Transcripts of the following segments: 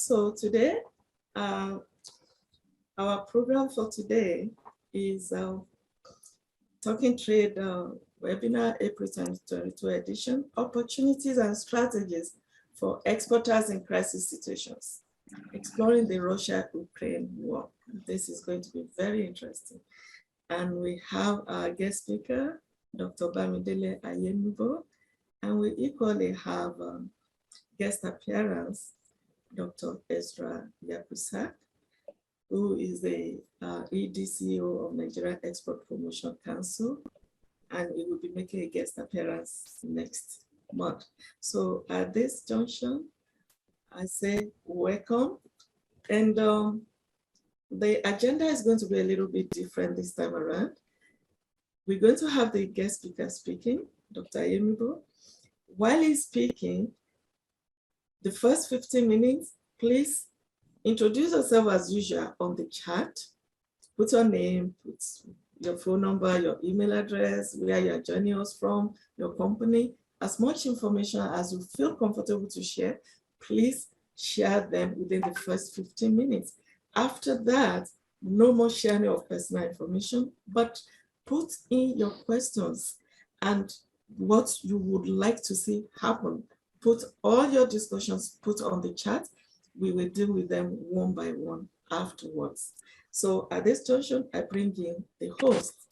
So today, our program for today is Talking Trade webinar, April 2022 edition, Opportunities and Strategies for Exporters in Crisis Situations, exploring the Russia-Ukraine war. This is going to be very interesting. And we have our guest speaker, Dr. Bamidele Ayemibo, and we equally have guest appearance, Dr. Ezra Yakusak, who is the EDCO of Nigerian Export Promotion Council, and he will be making a guest appearance next month. So at this junction, I say welcome. And the agenda is going to be a little bit different this time around. We're going to have the guest speaker speaking, Dr. Ayemibo. While he's speaking, the first 15 minutes, please introduce yourself as usual on the chat. Put your name, put your phone number, your email address, where you're joining us from, your company. As much information as you feel comfortable to share, please share them within the first 15 minutes. After that, no more sharing of personal information, but put in your questions and what you would like to see happen. Put all your discussions, put on the chat. We will deal with them one by one afterwards. So at this junction, I bring in the host,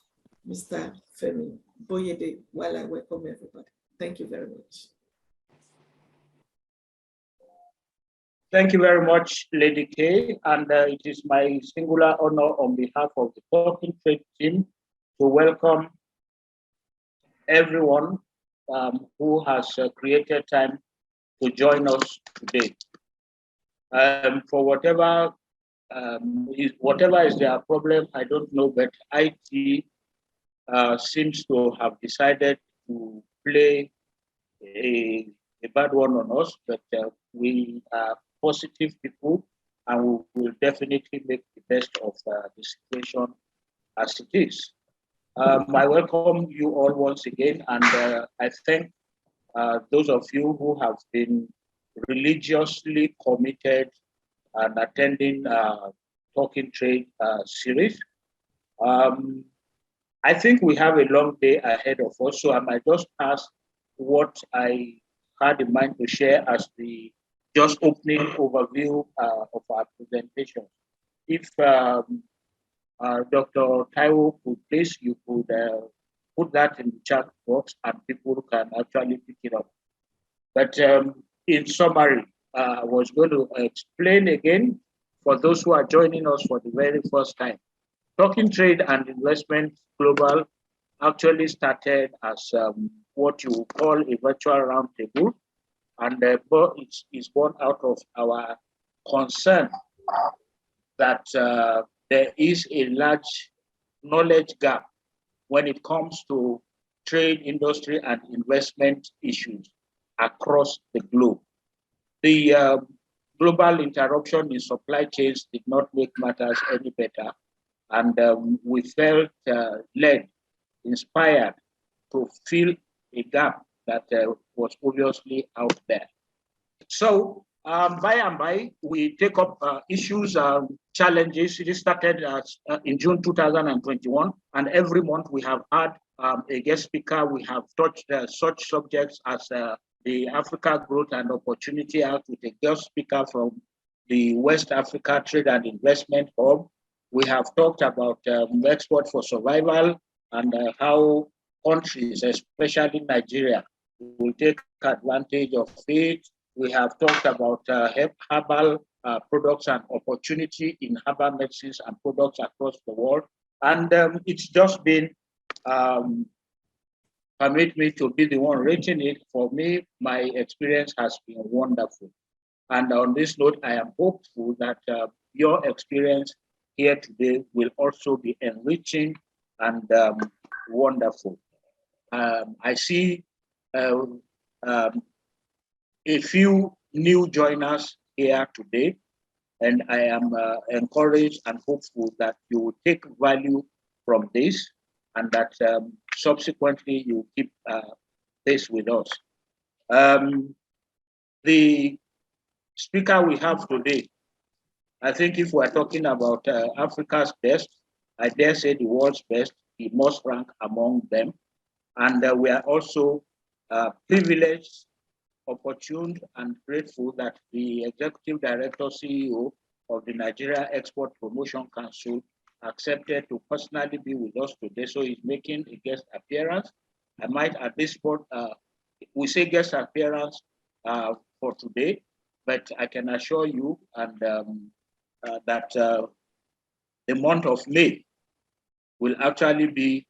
Mr. Femi Boyede, while I welcome everybody. Thank you very much. Thank you very much, Lady K. And it is my singular honor on behalf of the Talking Trade team to welcome everyone who has created time to join us today. For whatever is their problem, I don't know, but IT seems to have decided to play a bad one on us, but we are positive people and we will definitely make the best of the situation as it is. I welcome you all once again, and I thank those of you who have been religiously committed and attending Talking Trade series. I think we have a long day ahead of us, so I might just ask what I had in mind to share as the just opening overview of our presentation. If Dr. Taiwo could please, you could put that in the chat box and people can actually pick it up. But in summary, I was going to explain again for those who are joining us for the very first time. Talking Trade and Investment Global actually started as what you call a virtual roundtable, and it's born out of our concern that there is a large knowledge gap when it comes to trade, industry, and investment issues across the globe. The global interruption in supply chains did not make matters any better, and we felt led, inspired to fill a gap that was obviously out there. So by and by, we take up issues, challenges. It started in June 2021, and every month we have had a guest speaker. We have touched such subjects as the Africa Growth and Opportunity Act with a guest speaker from the West Africa Trade and Investment Hub. We have talked about export for survival and how countries, especially Nigeria, will take advantage of it. We have talked about herbal products and opportunity in herbal medicines and products across the world. And it's just been, permit me to be the one rating it. For me, my experience has been wonderful. And on this note, I am hopeful that your experience here today will also be enriching and wonderful. I see a few new joiners here today, and I am encouraged and hopeful that you will take value from this and that subsequently you keep this with us. The speaker we have today, I think if we're talking about Africa's best, I dare say the world's best, he must rank among them. And we are also privileged, opportune, and grateful that the Executive Director, CEO of the Nigeria Export Promotion Council accepted to personally be with us today. So he's making a guest appearance. I might at this point, we say guest appearance for today, but I can assure you and that the month of May will actually be,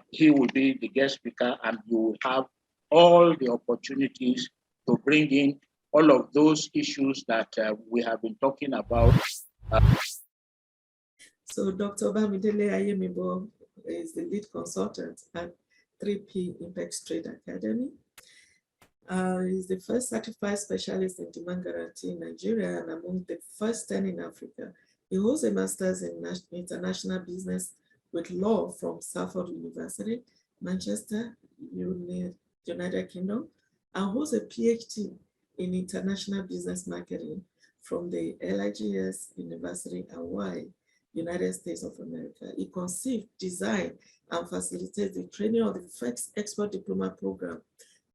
he will be the guest speaker, and you will have all the opportunities to bring in all of those issues that we have been talking about. So Dr. Bamidele Ayemibo is the lead consultant at 3P Impex Trade Academy. He's the first certified specialist in demand guarantee in Nigeria and among the first 10 in Africa. He holds a master's in international business with law from Salford University, Manchester, United Kingdom, and holds a PhD in international business marketing from the LIGS University, Hawaii, United States of America. He conceived, designed, and facilitates the training of the first export diploma program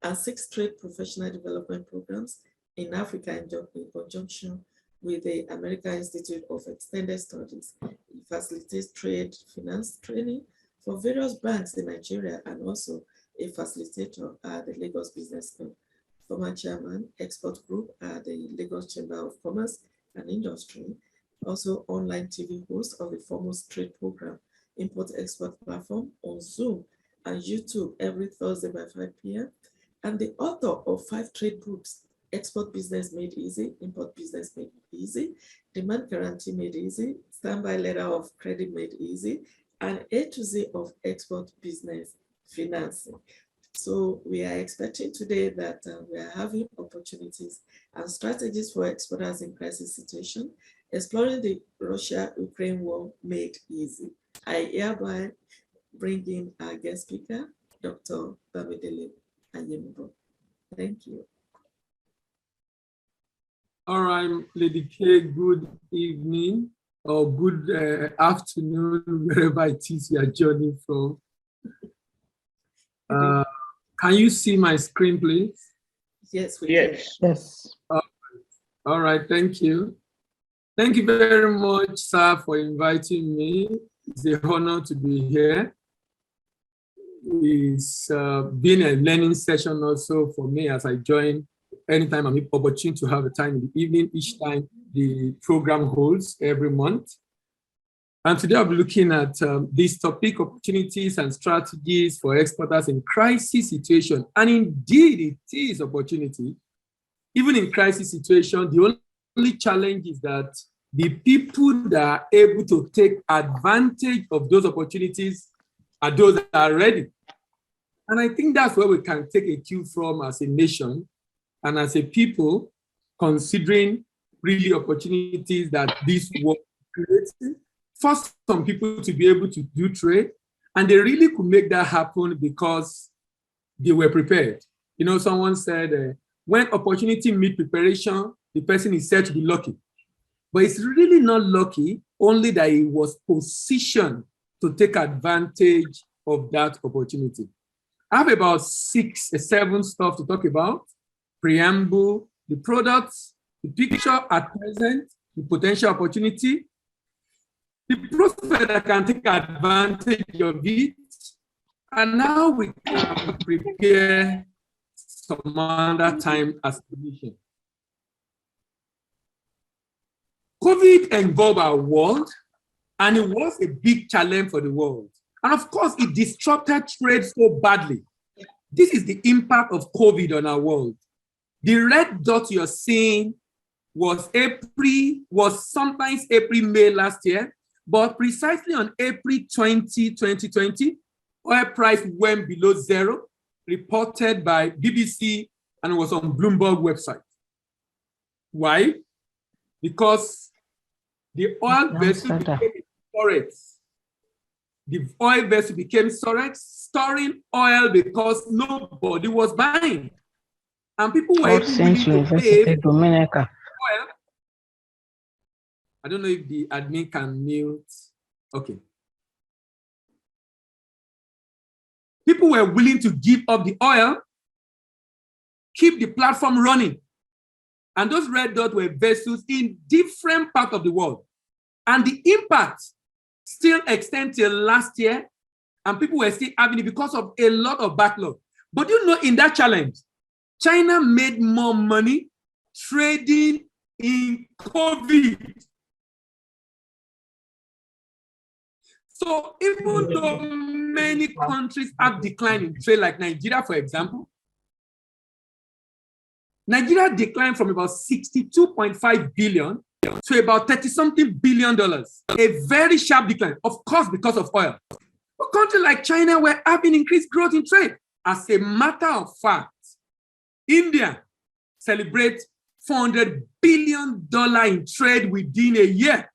and 6 trade professional development programs in Africa in conjunction with the American Institute of Extended Studies. He facilitates trade finance training for various banks in Nigeria and also a facilitator at the Lagos Business School. Former chairman, export group at the Lagos Chamber of Commerce and Industry, also online TV host of the Foremost Trade Program, import-export platform on Zoom and YouTube every Thursday by 5 p.m., and the author of 5 trade books: Export Business Made Easy, Import Business Made Easy, Demand Guarantee Made Easy, Standby Letter of Credit Made Easy, and A to Z of Export Business Financing. So we are expecting today that we are having opportunities and strategies for exporters in crisis situation, exploring the Russia-Ukraine war made easy. I hereby bring in our guest speaker, Dr. Bamidele Ayemibo. Thank you. All right, Lady K, good evening or good afternoon, wherever it is you are joining from. Can you see my screen, please? Yes, we can. Yes. All right, thank you. Thank you very much, sir, for inviting me. It's an honor to be here. It's been a learning session also for me as I join anytime I'm opportune to have a time in the evening, each time the program holds every month. And today I'll be looking at this topic, opportunities and strategies for exporters in crisis situation. And indeed, it is opportunity. Even in crisis situation, the only challenge is that the people that are able to take advantage of those opportunities are those that are ready. And I think that's where we can take a cue from as a nation and as a people, considering really opportunities that this world creates. First, some people to be able to do trade, and they really could make that happen because they were prepared. You know, someone said, when opportunity meets preparation, the person is said to be lucky. But it's really not lucky, only that he was positioned to take advantage of that opportunity. I have about 6 or 7 stuff to talk about: preamble, the products, the picture at present, the potential opportunity, the prospect that can take advantage of it, and now we can prepare some other time as a nation. COVID involved our world, and it was a big challenge for the world. And of course, it disrupted trade so badly. This is the impact of COVID on our world. The red dot you're seeing was sometimes April, May last year, but precisely on April 20, 2020, oil price went below 0, reported by BBC, and it was on Bloomberg website. Why? Because the oil vessel became storage. The oil vessel became storage, storing oil because nobody was buying. And people were able to pay. oil. I don't know if the admin can mute. Okay. People were willing to give up the oil, keep the platform running. And those red dots were vessels in different parts of the world. And the impact still extends till last year, and people were still having it because of a lot of backlog. But you know, in that challenge, China made more money trading in COVID. So even though many countries have declined in trade, like Nigeria, for example, Nigeria declined from about 62.5 billion to about 30-something billion dollars. A very sharp decline, of course, because of oil. But countries like China were having increased growth in trade. As a matter of fact, India celebrates $400 billion in trade within a year.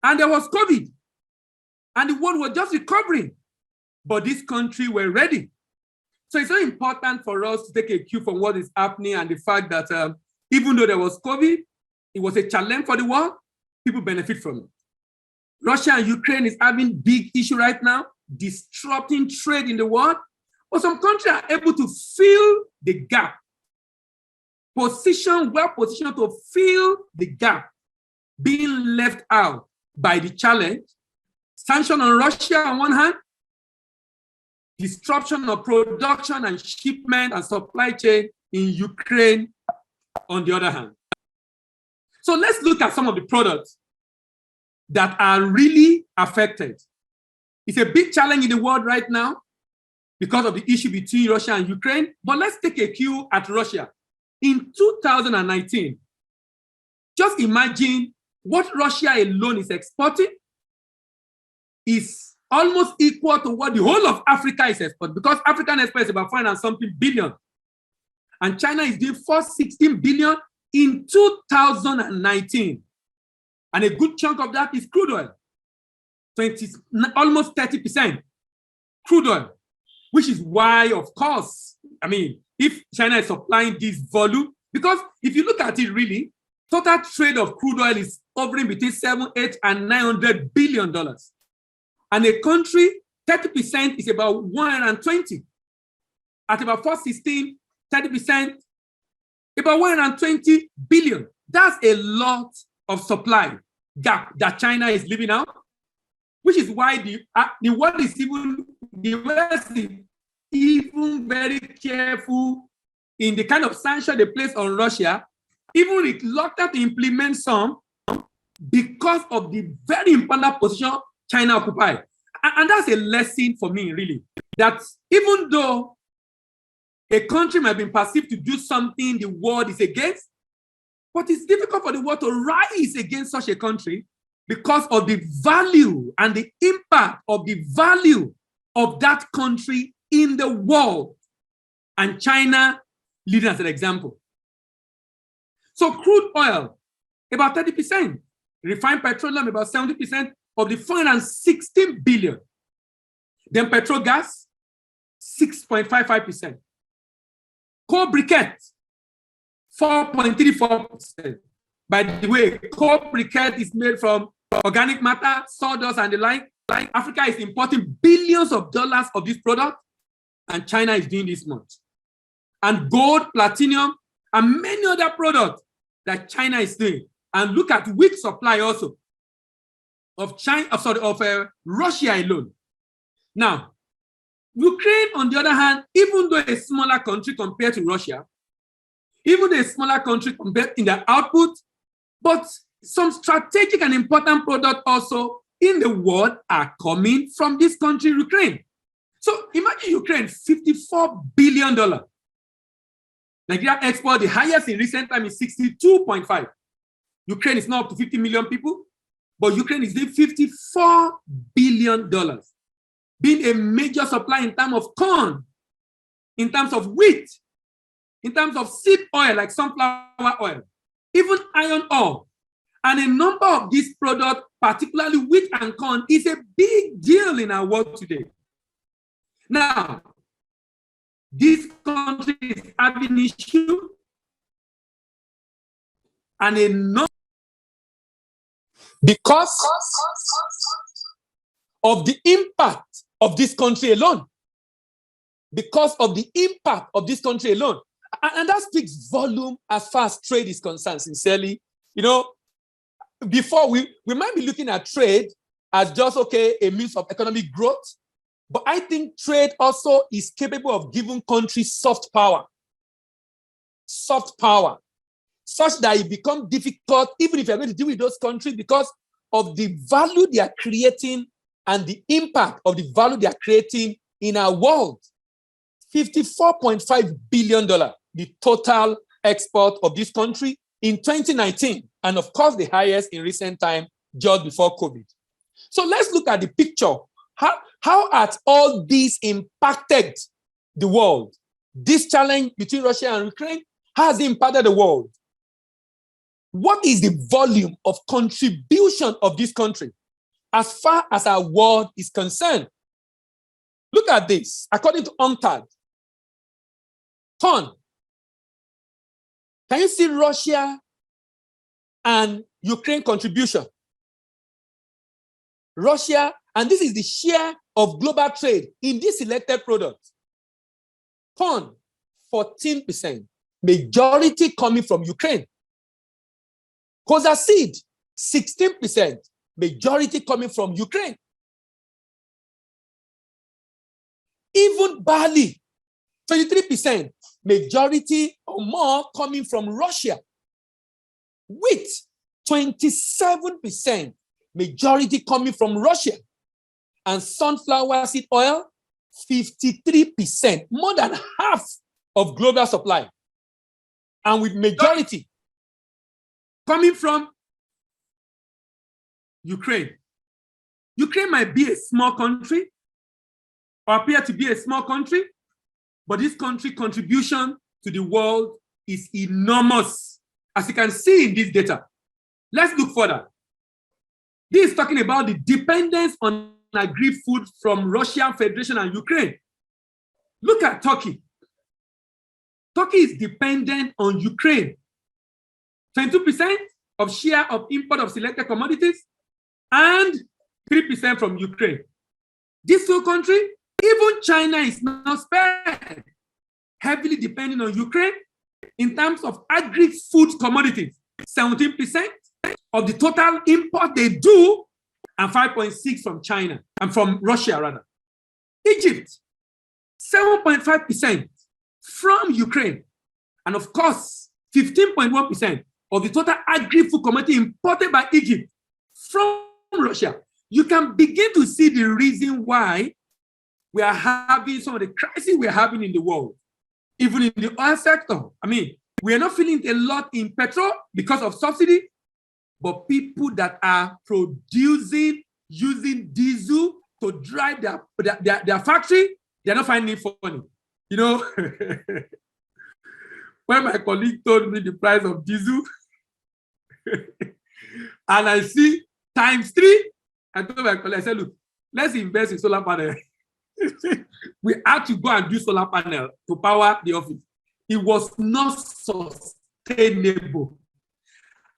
And there was COVID. And the world was just recovering. But this country were ready. So it's very important for us to take a cue from what is happening and the fact that even though there was COVID, it was a challenge for the world, people benefit from it. Russia and Ukraine is having big issue right now, disrupting trade in the world. But some countries are able to fill the gap. Well positioned to fill the gap, being left out by the challenge. Sanction on Russia on one hand, disruption of production and shipment and supply chain in Ukraine on the other hand. So let's look at some of the products that are really affected. It's a big challenge in the world right now because of the issue between Russia and Ukraine, but let's take a cue at Russia. In 2019, just imagine what Russia alone is exporting is almost equal to what the whole of Africa is exporting, because African export is about 400-something billion. And China is doing 416 billion in 2019. And a good chunk of that is crude oil. Almost 30% crude oil, which is why, of course, I mean, if China is supplying this volume, because if you look at it really, total trade of crude oil is hovering between $700, $800, and $900 billion. And a country, 30% is about 120. At about 416, 30%, about 120 billion. That's a lot of supply gap that China is leaving out, which is why the world is even, the West is even very careful in the kind of sanction they place on Russia, even reluctant to implement some because of the very important position China occupies. And that's a lesson for me, really, that even though a country might be perceived to do something the world is against, but it's difficult for the world to rise against such a country because of the value and the impact of the value of that country in the world. And China leading as an example. So crude oil, about 30%. Refined petroleum, about 70% of the 416 billion. Then petrol gas, 6.55%. Coal briquette, 4.34%. By the way, coal briquette is made from organic matter, sawdust, and the like. Africa is importing billions of dollars of this product, and China is doing this much. And gold, platinum, and many other products that China is doing. And look at wheat supply also of Russia alone. Now, Ukraine, on the other hand, even though a smaller country compared to Russia, even though a smaller country compared in their output, but some strategic and important products also in the world are coming from this country, Ukraine. So imagine Ukraine, $54 billion. Nigeria export, the highest in recent time is 62.5. Ukraine is now up to 50 million people, but Ukraine is doing $54 billion, being a major supplier in terms of corn, in terms of wheat, in terms of seed oil like sunflower oil, even iron ore. And a number of these products, particularly wheat and corn, is a big deal in our world today. Now, this country is having issue an enormous because of the impact of this country alone. Because of the impact of this country alone. And that speaks volume as far as trade is concerned, sincerely. You know, before we might be looking at trade as just, okay, a means of economic growth, but I think trade also is capable of giving countries soft power, such that it becomes difficult, even if you're going to deal with those countries, because of the value they are creating and the impact of the value they are creating in our world. $54.5 billion, the total export of this country in 2019, and of course the highest in recent time, just before COVID. So let's look at the picture. How has all this impacted the world? This challenge between Russia and Ukraine has impacted the world. What is the volume of contribution of this country as far as our world is concerned? Look at this. According to UNCTAD, ton. Can you see Russia and Ukraine contribution? Russia, and this is the share of global trade in this selected product. Ton, 14%, majority coming from Ukraine. Koza seed, 16%, majority coming from Ukraine. Even barley, 23%, majority or more coming from Russia. Wheat, 27%, majority coming from Russia. And sunflower seed oil, 53%, more than half of global supply. And with majority coming from Ukraine. Ukraine might be a small country, or appear to be a small country, but this country's contribution to the world is enormous, as you can see in this data. Let's look further. This is talking about the dependence on agri-food from Russian Federation and Ukraine. Look at Turkey. Turkey is dependent on Ukraine. 22% of share of import of selected commodities and 3% from Ukraine. This two country, even China is not spared, heavily depending on Ukraine in terms of agri-food commodities. 17% of the total import they do, and 5.6% from China, and from Russia rather. Egypt, 7.5% from Ukraine, and of course, 15.1% of the total agri-food commodity imported by Egypt from Russia. You can begin to see the reason why we are having some of the crises we are having in the world, even in the oil sector. I mean, we are not feeling a lot in petrol because of subsidy, but people that are producing, using diesel to drive their factory, they're not finding it funny. You know, when my colleague told me the price of diesel, and I see ×3, I told my colleague, I said, look, let's invest in solar panel. We had to go and do solar panel to power the office. It was not sustainable.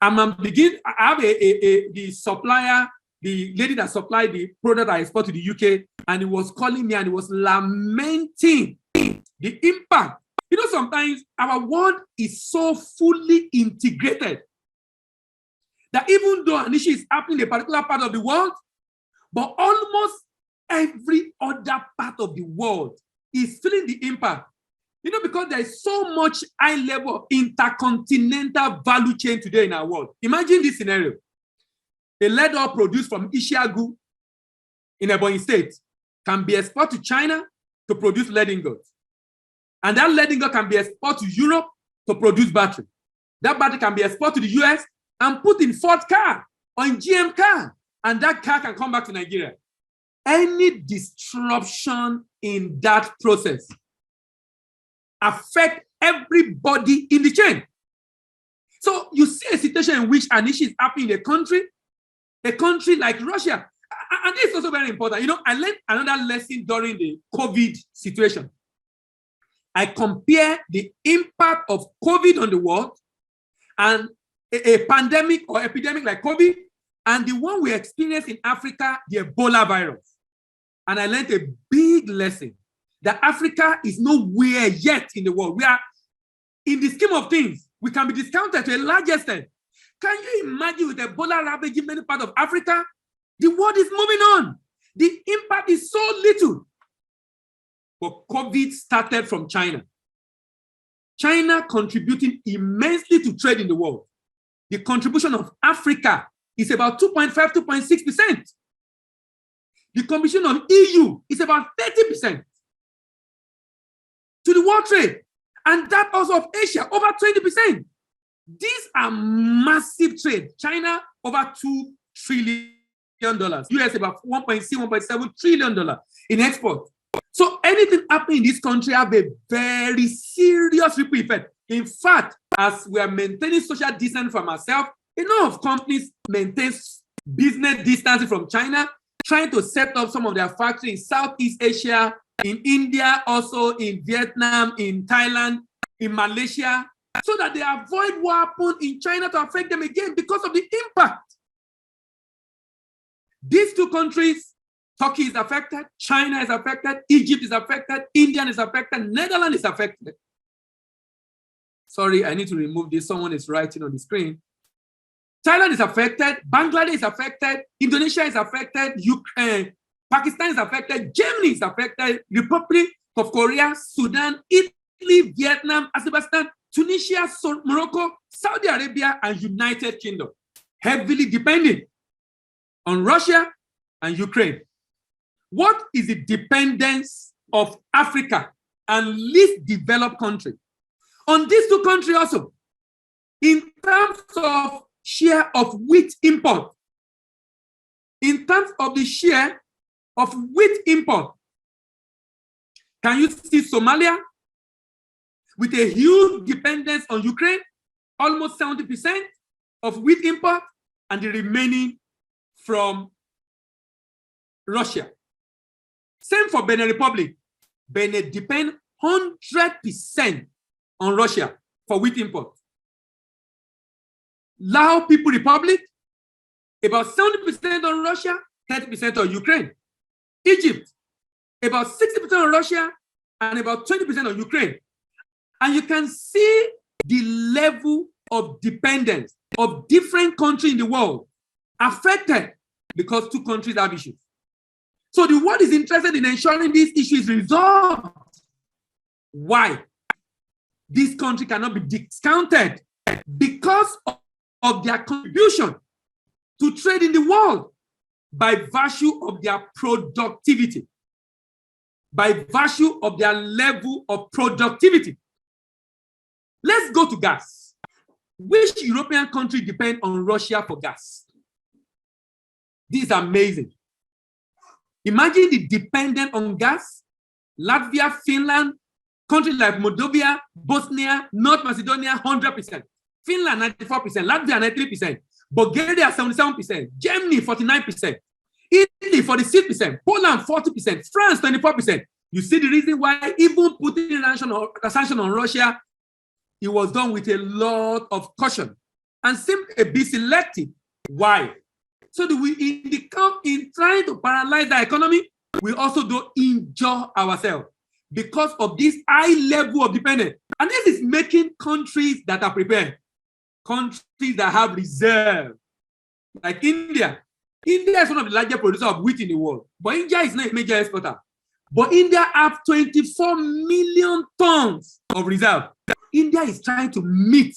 I have the supplier, the lady that supplied the product I export to the UK, and he was calling me and he was lamenting the impact. You know, sometimes our world is so fully integrated that even though an issue is happening in a particular part of the world, but almost every other part of the world is feeling the impact. You know, because there is so much high level of intercontinental value chain today in our world. Imagine this scenario. A lead oil produced from Ishiagu in Ebonyi State can be exported to China to produce lead ingots. And that lead ingot can be exported to Europe to produce battery. That battery can be exported to the US and put in Ford car or in GM car. And that car can come back to Nigeria. Any disruption in that process affect everybody in the chain. So you see a situation in which an issue is happening in a country like Russia. And this is also very important. You know, I learned another lesson during the COVID situation. I compare the impact of COVID on the world and a pandemic or epidemic like COVID, and the one we experienced in Africa, the Ebola virus. And I learned a big lesson that Africa is nowhere yet in the world. We are, in the scheme of things, we can be discounted to a large extent. Can you imagine with Ebola ravaging many parts of Africa? The world is moving on. The impact is so little. But COVID started from China. China contributing immensely to trade in the world. The contribution of Africa is about 2.5, 2.6%. The contribution of EU is about 30% to the world trade. And that also of Asia, over 20%. These are massive trade. China, over $2 trillion. US, about $1.6, $1.7 trillion in export. So anything happening in this country have a very serious ripple effect. In fact, as we are maintaining social distance from ourselves, a lot of companies maintain business distancing from China, trying to set up some of their factories in Southeast Asia, in India, also in Vietnam, in Thailand, in Malaysia, so that they avoid what happened in China to affect them again because of the impact. These two countries, Turkey is affected, China is affected, Egypt is affected, India is affected, Netherlands is affected. Sorry, I need to remove this. Someone is writing on the screen. Thailand is affected, Bangladesh is affected, Indonesia is affected, Ukraine, Pakistan is affected, Germany is affected, Republic of Korea, Sudan, Italy, Vietnam, Azerbaijan, Tunisia, Morocco, Saudi Arabia, and United Kingdom, heavily depending on Russia and Ukraine. What is the dependence of Africa and least developed countries on these two countries also? In terms of share of wheat import, in terms of the share of wheat import, can you see Somalia with a huge dependence on Ukraine, almost 70% of wheat import, and the remaining from Russia. Same for Benin Republic. Benin depend 100% on Russia for wheat import. Lao People Republic, about 70% on Russia, 30% on Ukraine. Egypt, about 60% on Russia and about 20% on Ukraine. And you can see the level of dependence of different countries in the world affected because two countries have issues. So the world is interested in ensuring this issue is resolved. Why? This country cannot be discounted because of their contribution to trade in the world by virtue of their productivity, by virtue of their level of productivity. Let's go to gas. Which European country depend on Russia for gas? This is amazing. Imagine the dependent on gas. Latvia, Finland, countries like Moldova, Bosnia, North Macedonia, 100%. Finland, 94%. Latvia, 93%. Bulgaria, 77%. Germany, 49%. Italy, 46%. Poland, 40%. France, 24%. You see the reason why even putting a sanction on Russia, it was done with a lot of caution and seemed a bit selective. Why? So that we, in trying to paralyze the economy, we also don't injure ourselves because of this high level of dependence. And this is making countries that are prepared, countries that have reserve, like India. India is one of the largest producers of wheat in the world, but India is not a major exporter. But India have 24 million tons of reserve. India is trying to meet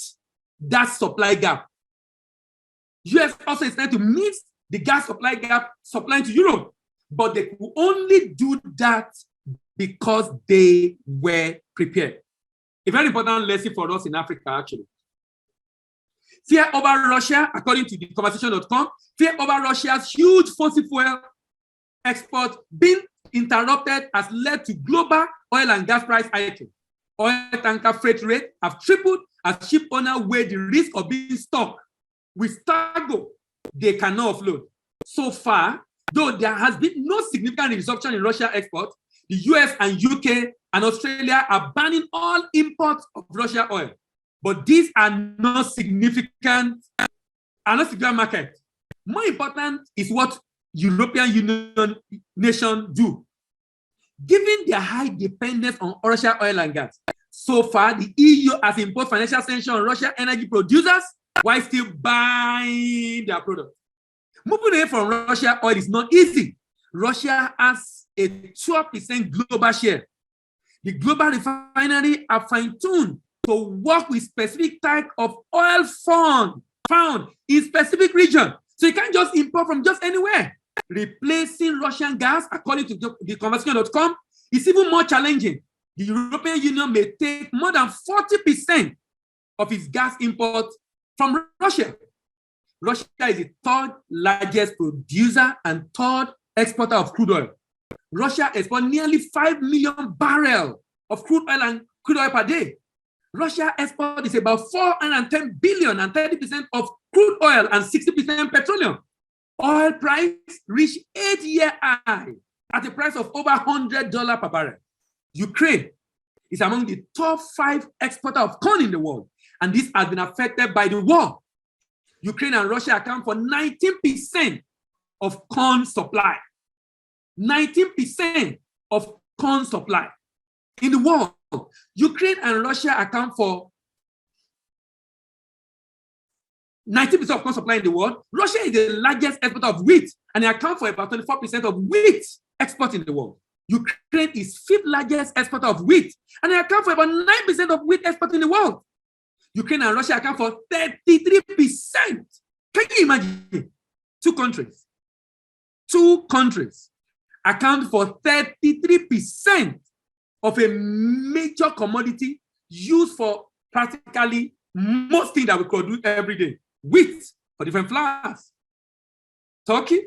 that supply gap. US also is trying to meet the gas supply gap supplying to Europe, but they could only do that because they were prepared. A very important lesson for us in Africa, actually. Fear over Russia, according to the conversation.com, fear over Russia's huge fossil fuel export being interrupted has led to global oil and gas price hiking. Oil tanker freight rate have tripled as ship owners weigh the risk of being stuck with cargo they cannot offload. So far, though there has been no significant disruption in Russia export, the US and UK and Australia are banning all imports of Russian oil. But these are not significant market. More important is what European Union nations do. Given their high dependence on Russian oil and gas, so far the EU has imposed financial sanctions on Russian energy producers while still buying their products. Moving away from Russia oil is not easy. Russia has a 12% global share. The global refinery are fine-tuned to work with specific type of oil found in specific region. So you can't just import from just anywhere. Replacing Russian gas, according to the conversation.com, is even more challenging. The European Union may take more than 40% of its gas imports from Russia. Russia is the third largest producer and third exporter of crude oil. Russia exports nearly 5 million barrels of crude oil per day. Russia export is about 410 billion and 30% of crude oil and 60% petroleum. Oil price reached 8-year high at a price of over $100 per barrel. Ukraine is among the top 5 exporters of corn in the world, and this has been affected by the war. Ukraine and Russia account for 19% of corn supply. 19% of corn supply. In the world, Ukraine and Russia account for 19% of corn supply in the world. Russia is the largest exporter of wheat, and they account for about 24% of wheat export in the world. Ukraine is 5th largest exporter of wheat, and they account for about 9% of wheat export in the world. Ukraine and Russia account for 33%. Can you imagine? Two countries account for 33% of a major commodity used for practically most things that we produce every day. Wheat for different flours. Turkey,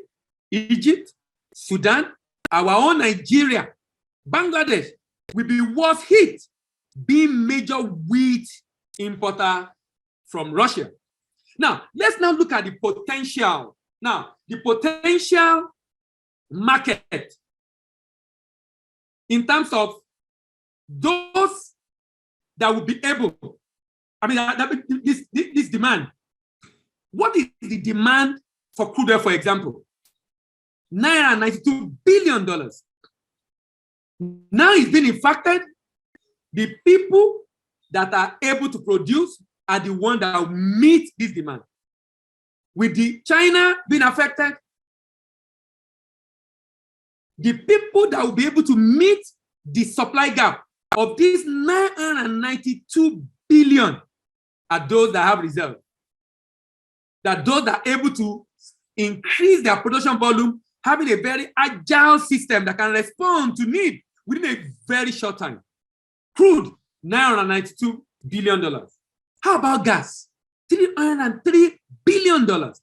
Egypt, Sudan, our own Nigeria, Bangladesh will be worse hit, being major wheat importer from Russia. Now, let's now look at the potential. Now, the potential market in terms of those that will be able, this demand. What is the demand for crude oil, for example? $992 billion. Now it's been impacted. The people that are able to produce are the ones that will meet this demand. With the China being affected, the people that will be able to meet the supply gap of these 992 billion are those that have reserve. That those that are able to increase their production volume, having a very agile system that can respond to need within a very short time. Crude, $992 billion. How about gas? $303 billion.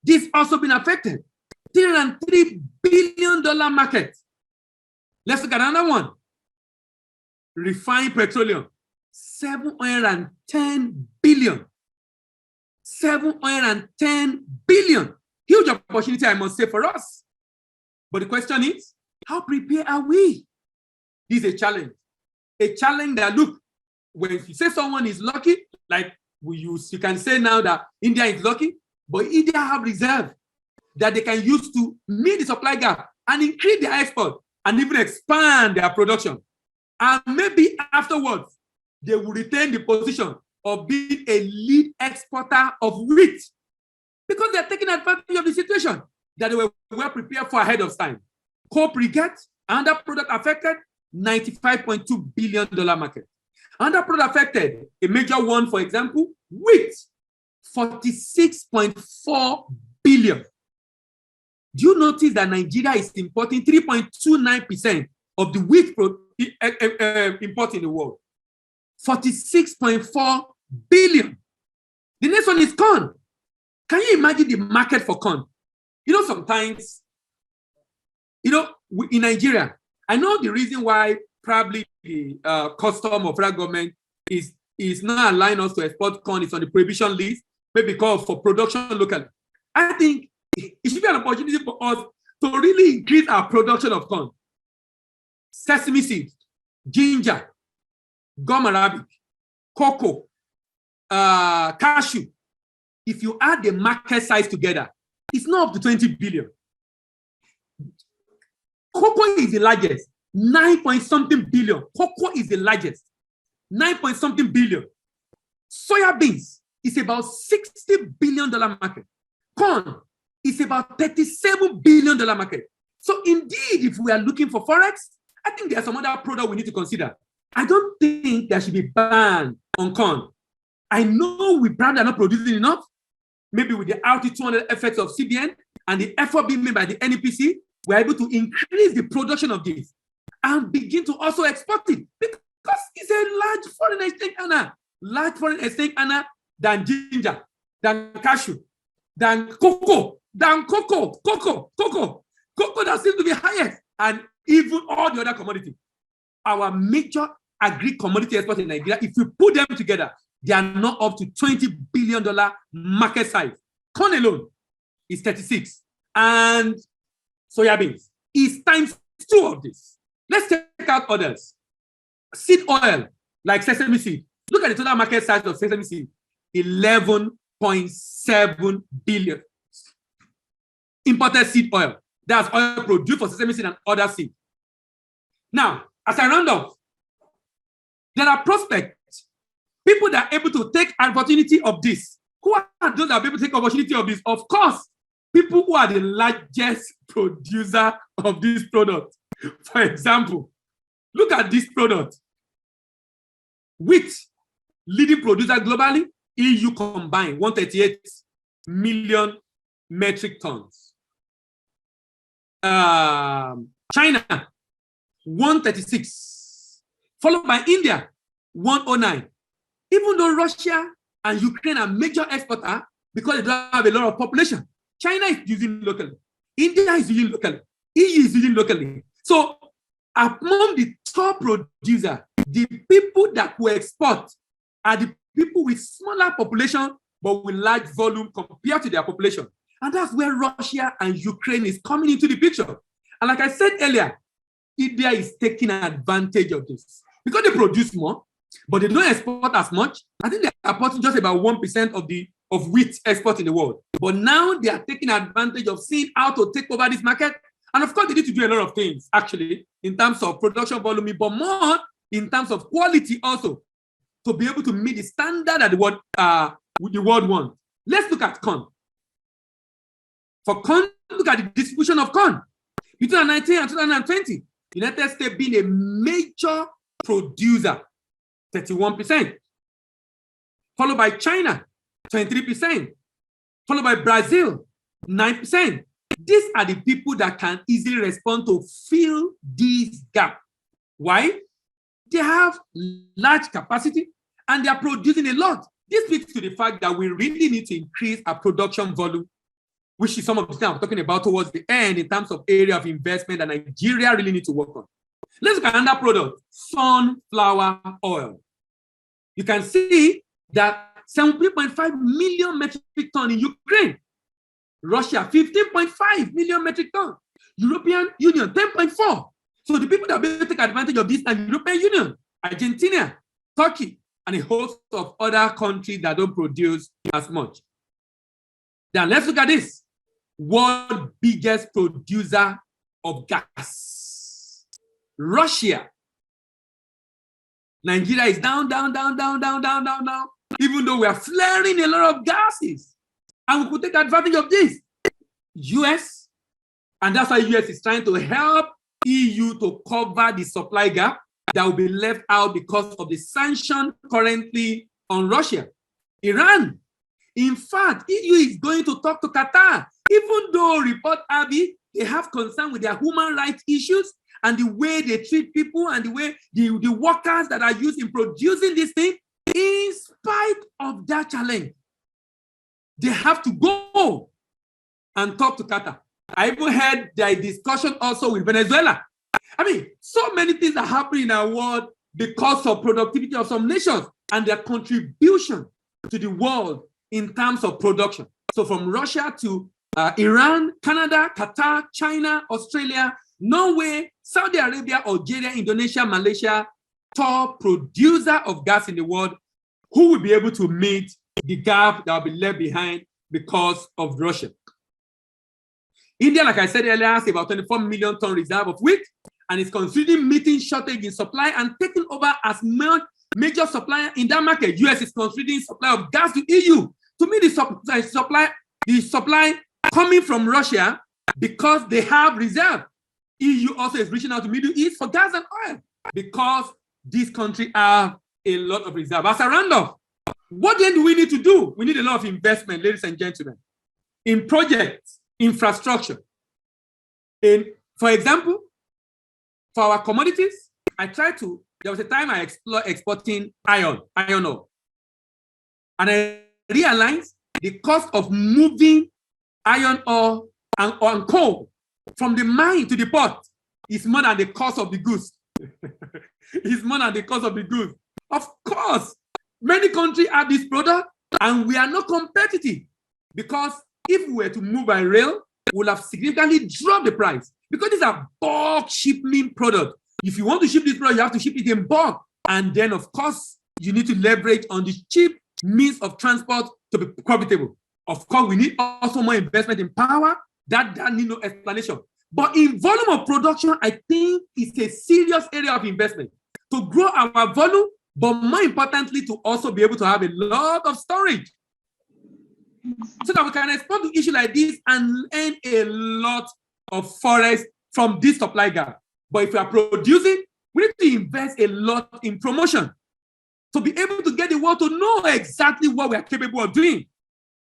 This also been affected. $303 billion market. Let's look at another one. Refined petroleum, $710 billion. 710 billion. Huge opportunity, I must say, for us. But the question is, how prepared are we? This is a challenge. A challenge that, look, when you say someone is lucky, like you can say now that India is lucky, but India have reserve that they can use to meet the supply gap and increase their export and even expand their production. And maybe afterwards, they will retain the position of being a lead exporter of wheat because they're taking advantage of the situation that they were well prepared for ahead of time. Coal brigade, another product affected, $95.2 billion market. Another product affected, a major one, for example, wheat, $46.4 billion. Do you notice that Nigeria is importing 3.29% of the wheat import in the world? 46.4 billion. The next one is corn. Can you imagine the market for corn? Sometimes, in Nigeria, I know the reason why probably the custom of federal government is not allowing us to export corn is on the prohibition list, maybe because for production locally. I think it should be an opportunity for us to really increase our production of corn. Sesame seeds, ginger, gum arabic, cocoa, cashew, if you add the market size together, it's not up to 20 billion. Cocoa is the largest, 9-point-something billion. Cocoa is the largest, 9-point-something billion. Soya beans is about $60 billion market. Corn is about $37 billion market. So indeed, if we are looking for Forex, I think there are some other products we need to consider. I don't think there should be ban on corn. I know we probably are not producing enough, maybe with the RT200 effects of CBN and the effort being made by the NEPC, we're able to increase the production of this and begin to also export it because it's a large foreign exchange earner than ginger, than cashew, than cocoa that seems to be highest, and even all the other commodities. Our major agri-commodity exports in Nigeria, if you put them together, they are not up to $20 billion market size. Corn alone is 36, and soybeans is times 2 of this. Let's take out others. Seed oil, like sesame seed. Look at the total market size of sesame seed, 11.7 billion. Imported seed oil, that's oil produced for sesame seed and other seed. Now, as I round off, there are prospects, people that are able to take opportunity of this. Who are those that are able to take opportunity of this? Of course, people who are the largest producer of this product. For example, look at this product. Wheat, leading producer globally, EU combined, 138 million metric tons. China, 136, followed by India, 109. Even though Russia and Ukraine are major exporters because they don't have a lot of population, China is using locally, India is using locally, EU is using locally. So among the top producers, the people that will export are the people with smaller population but with large volume compared to their population. And that's where Russia and Ukraine is coming into the picture. And like I said earlier, India is taking advantage of this because they produce more, but they don't export as much. I think they're exporting just about 1% of wheat export in the world. But now they are taking advantage of seeing how to take over this market. And of course, they need to do a lot of things, actually, in terms of production volume, but more in terms of quality also, to be able to meet the standard that the world wants. Let's look at corn. For corn, look at the distribution of corn. Between 2019 and 2020, the United States being a major producer, 31%, followed by China, 23%, followed by Brazil, 9%. These are the people that can easily respond to fill this gap. Why? They have large capacity and they are producing a lot. This speaks to the fact that we really need to increase our production volume, which is some of the things I'm talking about towards the end in terms of area of investment that Nigeria really needs to work on. Let's look at another product, sunflower oil. You can see that 17.5 million metric tons in Ukraine. Russia, 15.5 million metric tons. European Union, 10.4. So the people that will take advantage of this are European Union, Argentina, Turkey, and a host of other countries that don't produce as much. Then let's look at this. World biggest producer of gas. Russia. Nigeria is down. Even though we are flaring a lot of gases. And we could take advantage of this. US, and that's why US is trying to help EU to cover the supply gap that will be left out because of the sanction currently on Russia. Iran. In fact, EU is going to talk to Qatar, even though report Abiy, they have concern with their human rights issues and the way they treat people and the way the workers that are used in producing this thing. In spite of that challenge, they have to go and talk to Qatar. I even heard their discussion also with Venezuela. I mean, so many things are happening in our world because of productivity of some nations and their contribution to the world in terms of production. So from Russia to Iran, Canada, Qatar, China, Australia, Norway, Saudi Arabia, Algeria, Indonesia, Malaysia, top producer of gas in the world. who will be able to meet the gap that will be left behind because of Russia? India, like I said earlier, has about 24 million ton reserve of wheat and is considering meeting shortage in supply and taking over as major supplier in that market. US is considering supply of gas to EU to meet the supply coming from Russia because they have reserve. EU also is reaching out to Middle East for gas and oil because these countries have a lot of reserve. As a roundup, what then do we need to do? We need a lot of investment, ladies and gentlemen, in projects, infrastructure. For example, for our commodities, there was a time I explored exporting iron ore. And I realized the cost of moving iron ore and coal from the mine to the port is more than the cost of the goods. It's more than the cost of the goods. Of course, many countries have this product and we are not competitive because if we were to move by rail, we would have significantly dropped the price because these are bulk shipping products. If you want to ship this product, you have to ship it in bulk. And then, of course, you need to leverage on the cheap means of transport to be profitable. Of course, we need also more investment in power. That need no explanation. But in volume of production, I think it's a serious area of investment to grow our volume, but more importantly, to also be able to have a lot of storage so that we can export to issues like this and earn a lot of forest from this supply gap. But if we are producing, we need to invest a lot in promotion to be able to get the world to know exactly what we are capable of doing.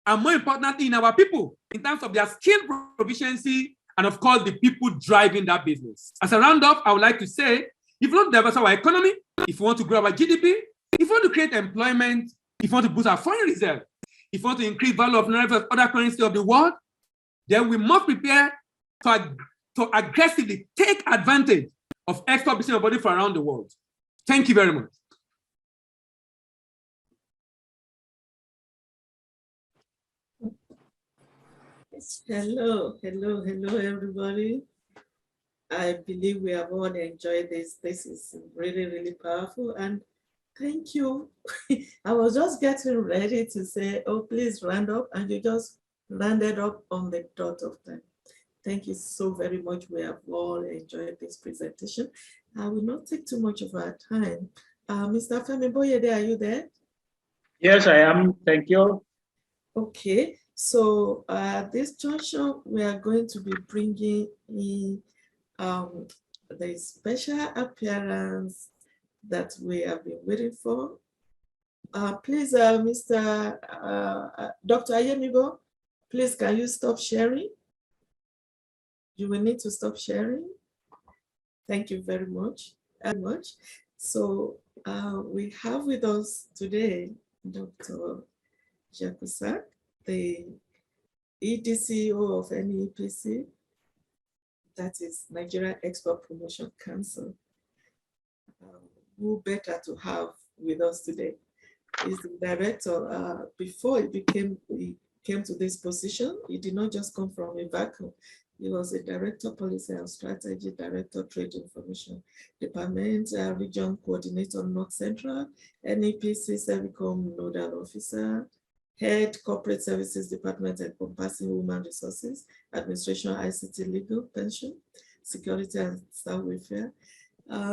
And more importantly, in our people, in terms of their skill proficiency, and of course, the people driving that business. As a roundup, I would like to say, if you want to diversify our economy, if you want to grow our GDP, if you want to create employment, if you want to boost our foreign reserve, if you want to increase value of naira for other currencies of the world, then we must prepare to aggressively take advantage of export business body from around the world. Thank you very much. Hello, everybody. I believe we have all enjoyed this. This is really, really powerful. And thank you. I was just getting ready to say, oh, please round up. And you just rounded up on the dot of time. Thank you so very much. We have all enjoyed this presentation. I will not take too much of our time. Mr. Femi Boyede, are you there? Yes, I am. Thank you. Okay. So this juncture, we are going to be bringing in the special appearance that we have been waiting for. Please, Mr. Dr. Ayemibo, please, can you stop sharing? You will need to stop sharing. Thank you very much. So we have with us today Dr. Yakusak, the EDCO of NEPC, that is Nigerian Export Promotion Council. Who better to have with us today? He's the director. Before he came to this position, he did not just come from a vacuum. He was a director, policy and strategy, director, trade information department, region coordinator, North Central, NEPC, Servicom nodal officer, head corporate services department encompassing human resources, administration, ICT, legal, pension, security and staff welfare,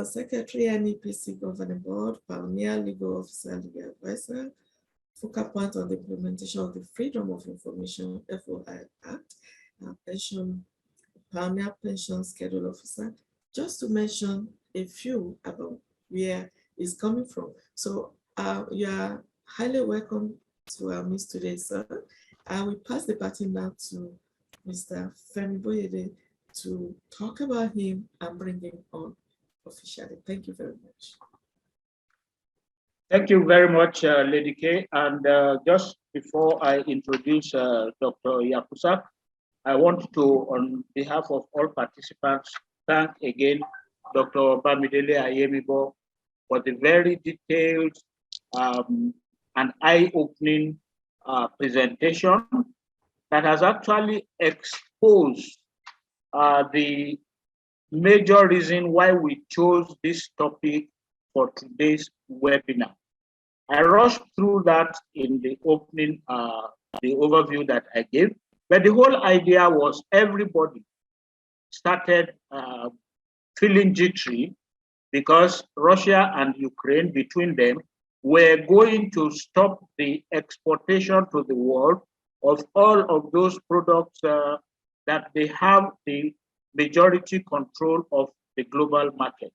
secretary, NEPC governing board, pioneer, legal officer, legal advisor, focal point on the implementation of the Freedom of Information FOI Act, pension, pioneer pension schedule officer, just to mention a few about where it's coming from. So you are highly welcome to our meet today, sir. I will pass the baton now to Mr. Femi Boyede to talk about him and bring him on officially. Thank you very much. Thank you very much, Lady K. And just before I introduce Dr. Yakusak, I want to, on behalf of all participants, thank again Dr. Bamidele Ayemibo for the very detailed and eye-opening presentation that has actually exposed the major reason why we chose this topic for today's webinar. I rushed through that in the opening, the overview that I gave, but the whole idea was everybody started feeling jittery because Russia and Ukraine, between them, were going to stop the exportation to the world of all of those products that they have the majority control of the global market.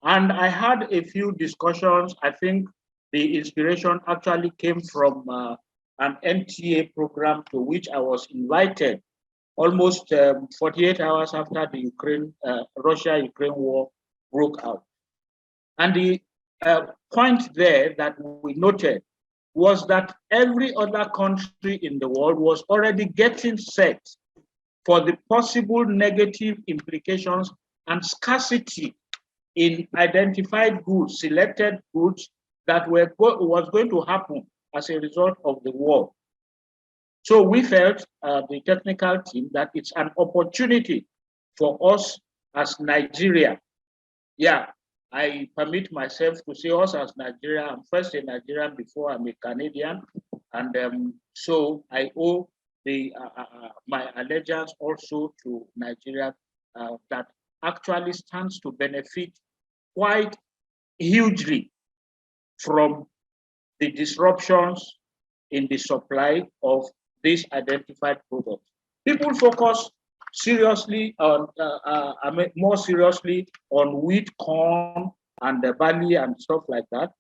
And I had a few discussions. I think the inspiration actually came from an NTA program to which I was invited almost 48 hours after the Russia-Ukraine war broke out. And the point there that we noted was that every other country in the world was already getting set for the possible negative implications and scarcity in identified goods, selected goods that was going to happen as a result of the war. So we felt, the technical team, that it's an opportunity for us as Nigeria. Yeah, I permit myself to say us as Nigeria. I'm first a Nigerian before I'm a Canadian. And so I owe my allegiance also to Nigeria that actually stands to benefit quite hugely from the disruptions in the supply of these identified products. People focus seriously on, more seriously on wheat, corn, and the barley and stuff like that.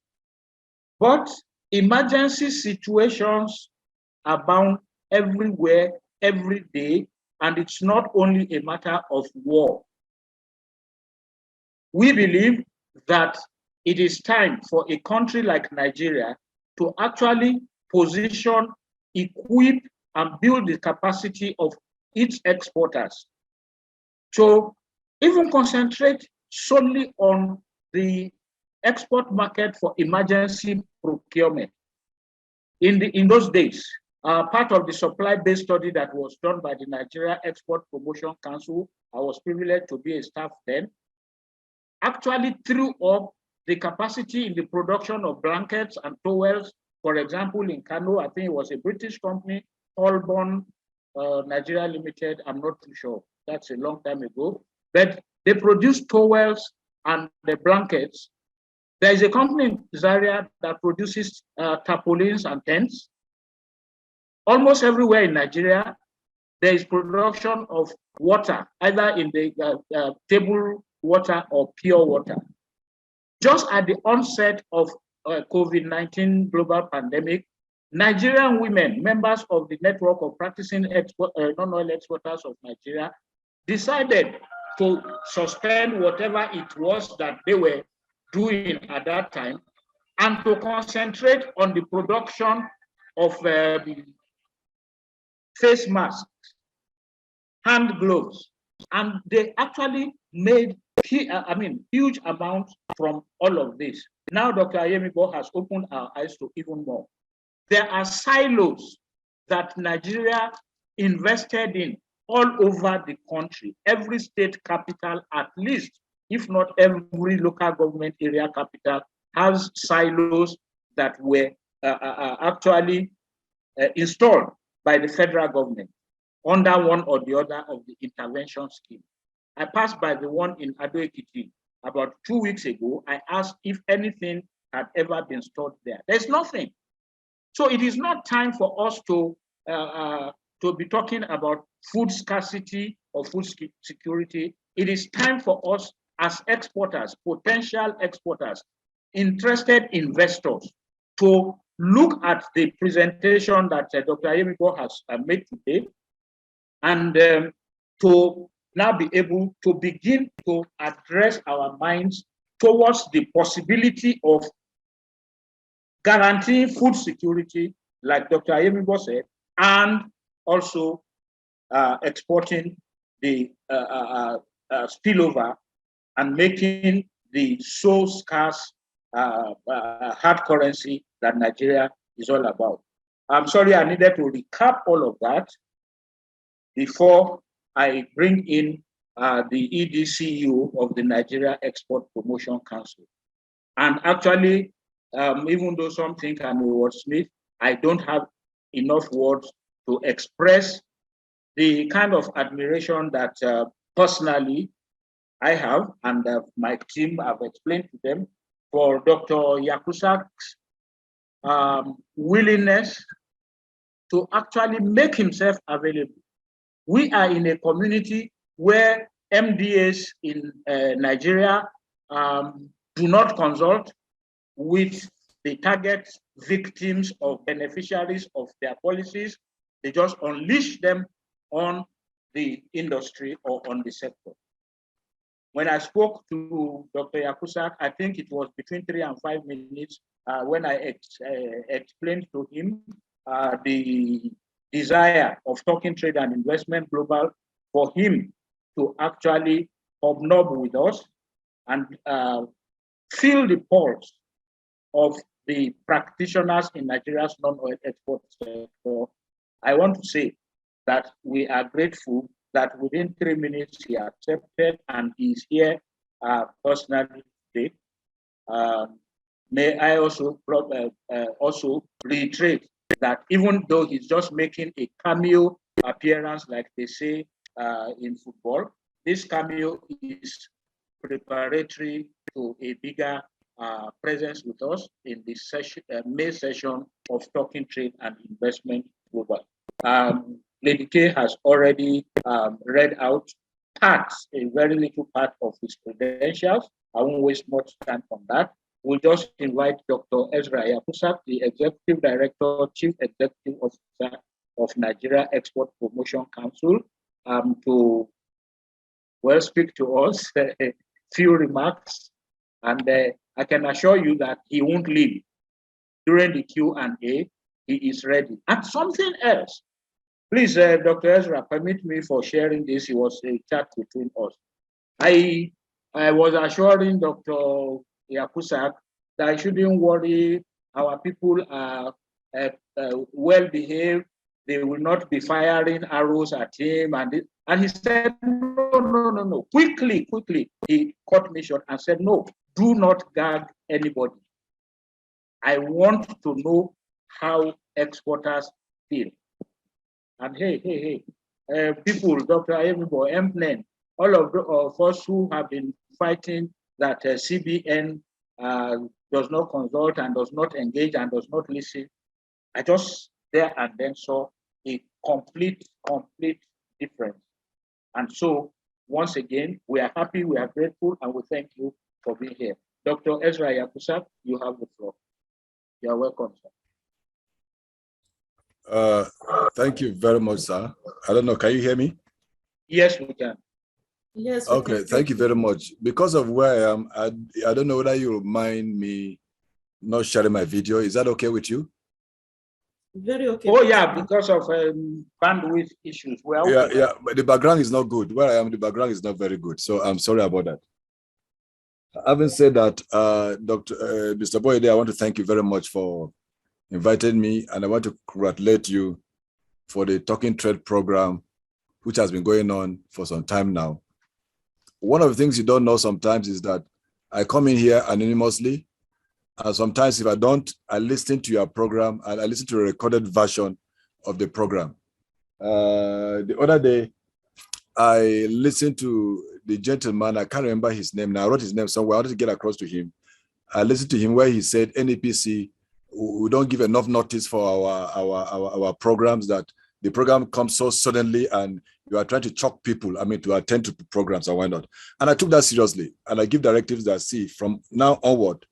But emergency situations abound everywhere, every day, and it's not only a matter of war. We believe that it is time for a country like Nigeria to actually position, equip, and build the capacity of its exporters to even concentrate solely on the export market for emergency procurement. In those days, part of the supply-based study that was done by the Nigeria Export Promotion Council, I was privileged to be a staff then, actually threw up the capacity in the production of blankets and towels. For example, in Kano, I think it was a British company, Holborn Nigeria Limited, I'm not too sure. That's a long time ago. But they produce towels and the blankets. There is a company in Zaria that produces tarpaulins and tents. Almost everywhere in Nigeria, there is production of water, either in the table water or pure water. Just at the onset of COVID-19 global pandemic, Nigerian women, members of the network of practicing non-oil exporters of Nigeria, decided to suspend whatever it was that they were doing at that time and to concentrate on the production of face masks, hand gloves, and they actually made huge amounts from all of this. Now, Dr. Ayemibo has opened our eyes to even more. There are silos that Nigeria invested in all over the country. Every state capital, at least, if not every local government area capital, has silos that were actually installed by the federal government under one or the other of the intervention scheme. I passed by the one in Ado-Ekiti about 2 weeks ago. I asked if anything had ever been stored there. There's nothing. So it is not time for us to be talking about food scarcity or food security. It is time for us as exporters, potential exporters, interested investors, to look at the presentation that Dr. Ayemibo has made today and to now be able to begin to address our minds towards the possibility of guaranteeing food security, like Dr. Ayemibo said, and also exporting the spillover and making the so scarce hard currency that Nigeria is all about. I'm sorry, I needed to recap all of that before I bring in the EDCU of the Nigeria Export Promotion Council. And actually, even though some think I'm a wordsmith, I don't have enough words to express the kind of admiration that personally I have, and my team have explained to them, for Dr. Yakusak's willingness to actually make himself available. We are in a community where MDAs in Nigeria do not consult with the target victims or beneficiaries of their policies. They just unleash them on the industry or on the sector. When I spoke to Dr. Yakusak, I think it was between 3 and 5 minutes when I explained to him the desire of Talking Trade and Investment Global for him to actually hobnob with us and feel the pulse of the practitioners in Nigeria's non-oil export sector. I want to say that we are grateful that within 3 minutes he accepted and he's here personally today. May I also reiterate that even though he's just making a cameo appearance, like they say in football, this cameo is preparatory to a bigger presence with us in this session, May session of Talking Trade and Investment Global. Lady K has already read out parts, a very little part of his credentials. I won't waste much time on that. We'll just invite Dr. Ezra Yakusak, the Executive Director, Chief Executive Officer of Nigeria Export Promotion Council, to speak to us a few remarks. And I can assure you that he won't leave. During the Q&A, he is ready. And something else. Please, Dr. Ezra, permit me for sharing this. It was a chat between us. I was assuring Dr. Yakusak that I shouldn't worry. Our people are well behaved. They will not be firing arrows at him. And he said, no. Quickly, he cut me short and said, no, do not gag anybody. I want to know how exporters feel. And hey, people, Dr. Ayemibo, NPNEN, all of us who have been fighting that CBN does not consult and does not engage and does not listen, I just there and then saw a complete difference. And so, once again, we are happy, we are grateful, and we thank you for being here. Dr. Ezra Yakusak, you have the floor. You are welcome, sir. Thank you very much, sir. I don't know, can you hear me? Yes, we can. Yes. Okay, thank you very much. Because of where I am, I don't know whether you mind me not sharing my video. Is that okay with you? Very okay. Oh yeah, because of bandwidth issues. Well, okay. Yeah, but the background is not good. Where I am, the background is not very good. So I'm sorry about that. Having said that, Mr. Boyede, I want to thank you very much for inviting me, and I want to congratulate you for the Talking Trade program, which has been going on for some time now. One of the things you don't know sometimes is that I come in here anonymously, and sometimes if I don't, I listen to your program and I listen to a recorded version of the program. The other day, I listened to the gentleman, I can't remember his name now, I wrote his name somewhere, I wanted to get across to him. I listened to him where he said NEPC, we don't give enough notice for our programs, that the program comes so suddenly and you are trying to choke people, to attend to programs and why not. And I took that seriously, and I give directives that, see, from now onward,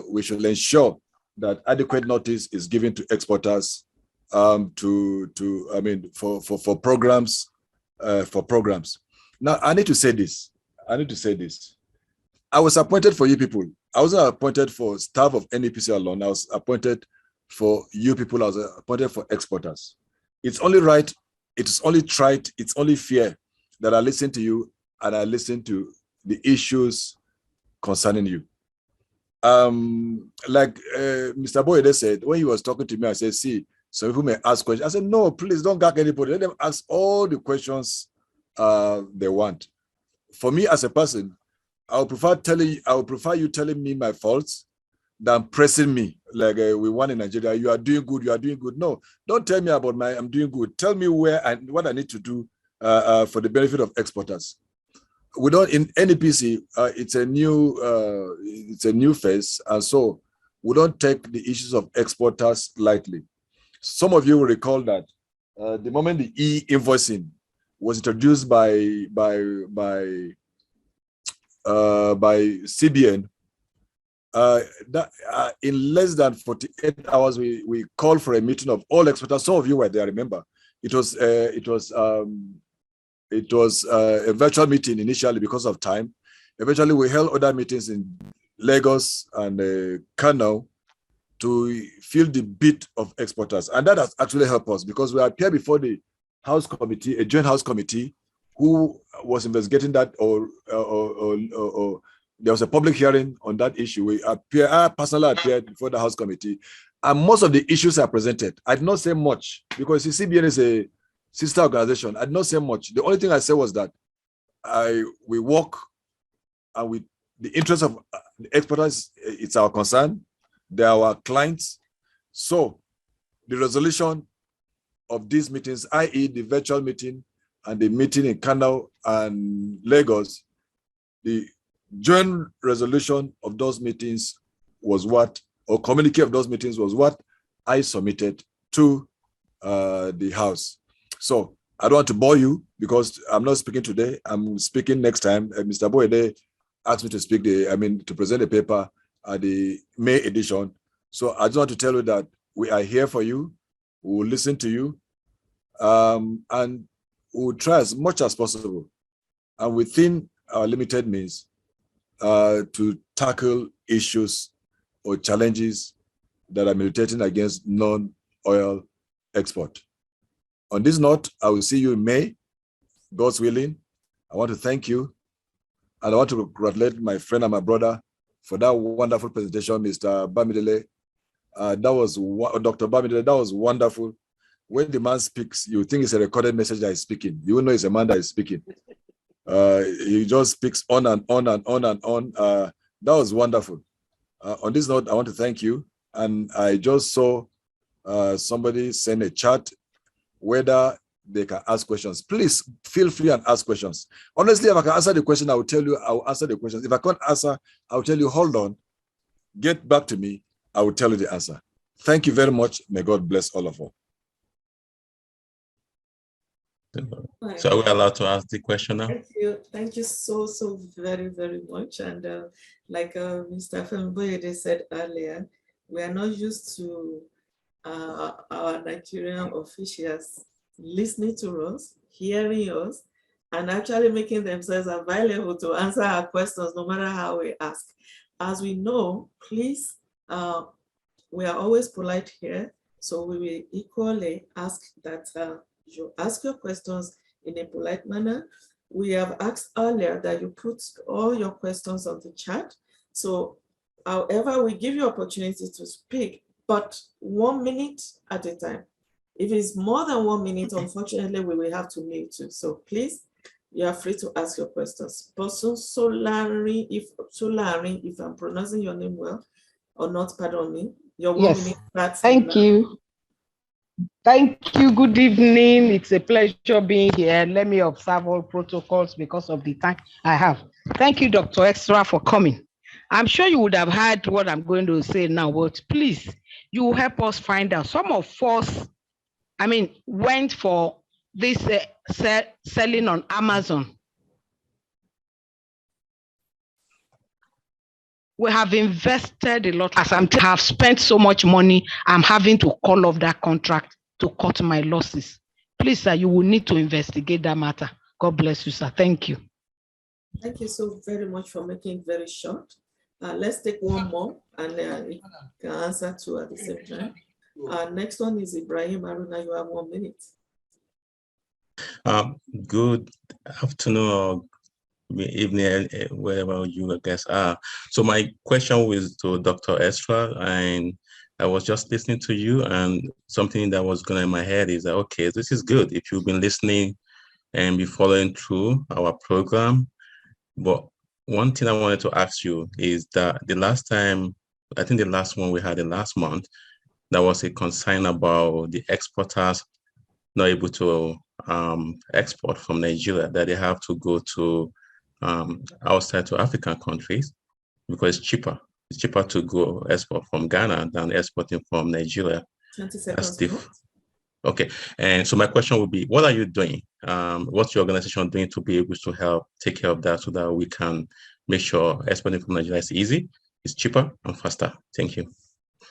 we should ensure that adequate notice is given to exporters for programs. Now, I need to say this. I was appointed for you people. I wasn't appointed for staff of NEPC alone. I was appointed for you people. I was appointed for exporters. It's only right, it's only trite, it's only fair that I listen to you and I listen to the issues concerning you. Like Mr. Boyede said, when he was talking to me, I said, see, some people may ask questions. I said, no, please don't gag anybody. Let them ask all the questions they want. For me as a person, I would prefer you telling me my faults than pressing me like we won in Nigeria. You are doing good. You are doing good. No, don't tell me about I'm doing good. Tell me where and what I need to do for the benefit of exporters. We don't in NEPC. It's a new phase, and so we don't take the issues of exporters lightly. Some of you will recall that the moment the e-invoicing was introduced by CBN, in less than 48 hours, we called for a meeting of all exporters. Some of you were there, remember. It was a virtual meeting initially because of time. Eventually, we held other meetings in Lagos and Kano to feel the beat of exporters. And that has actually helped us because we appeared before the House Committee, a joint House Committee, who was investigating that or there was a public hearing on that issue. I personally appeared before the House Committee, and most of the issues are presented. I did not say much because the CBN is a sister organization. I did not say much. The only thing I said was that we work and with the interest of the exporters, it's our concern. They are our clients. So the resolution of these meetings, i.e. the virtual meeting and the meeting in Kano and Lagos, the joint resolution of those meetings was what, or communique of those meetings was what I submitted to the House. So I don't want to bore you because I'm not speaking today. I'm speaking next time. Mr. Boyede asked me to speak to present the paper at the May edition. So I just want to tell you that we are here for you. We will listen to you. And we will try as much as possible and within our limited means to tackle issues or challenges that are militating against non-oil export. On this note, I will see you in May, God's willing. I want to thank you. And I want to congratulate my friend and my brother for that wonderful presentation, Mr. Bamidele. Dr. Bamidele, that was wonderful. When the man speaks, you think it's a recorded message that he's speaking. You will know it's a man that is speaking. He just speaks on and on and on and on. That was wonderful. On this note, I want to thank you. And I just saw somebody send a chat whether they can ask questions. Please feel free and ask questions. Honestly, if I can answer the question, I will tell you, I will answer the questions. If I can't answer, I will tell you, hold on, get back to me. I will tell you the answer. Thank you very much. May God bless all of us. So are we allowed to ask the question now? Thank you so very, very much. And like Mr. Femboyede said earlier, we are not used to our Nigerian officials listening to us, hearing us, and actually making themselves available to answer our questions no matter how we ask. As we know, please, we are always polite here, so we will equally ask that you ask your questions in a polite manner. We have asked earlier that you put all your questions on the chat. So however, we give you opportunity to speak, but 1 minute at a time. If it's more than 1 minute, unfortunately, we will have to mute you. So please, you are free to ask your questions. Person Solari, if I'm pronouncing your name well or not, pardon me. Your 1 minute starts. Thank you. Thank you. Good evening. It's a pleasure being here. Let me observe all protocols because of the time I have. Thank you, Dr. Ezra, for coming. I'm sure you would have heard what I'm going to say now, but please, you help us find out. Some of us, went for this selling on Amazon. We have invested a lot. As I have spent so much money, I'm having to call off that contract to cut my losses. Please, sir, you will need to investigate that matter. God bless you, sir. Thank you. Thank you so very much for making it very short. Let's take one more and you can answer two at the same time. Next one is Ibrahim Aruna. You have 1 minute. Good afternoon or evening, wherever you guys are. So my question was to Dr. Ezra, and I was just listening to you, and something that was going in my head is that, okay, this is good if you've been listening and be following through our program. But one thing I wanted to ask you is that the last time I think the last one we had the last month, there was a concern about the exporters not able to export from Nigeria, that they have to go to outside to African countries because it's cheaper. It's cheaper to go export from Ghana than exporting from Nigeria. 20 seconds. Okay, and so my question would be, what are you doing? What's your organization doing to be able to help take care of that so that we can make sure exporting from Nigeria is easy, it's cheaper and faster? Thank you.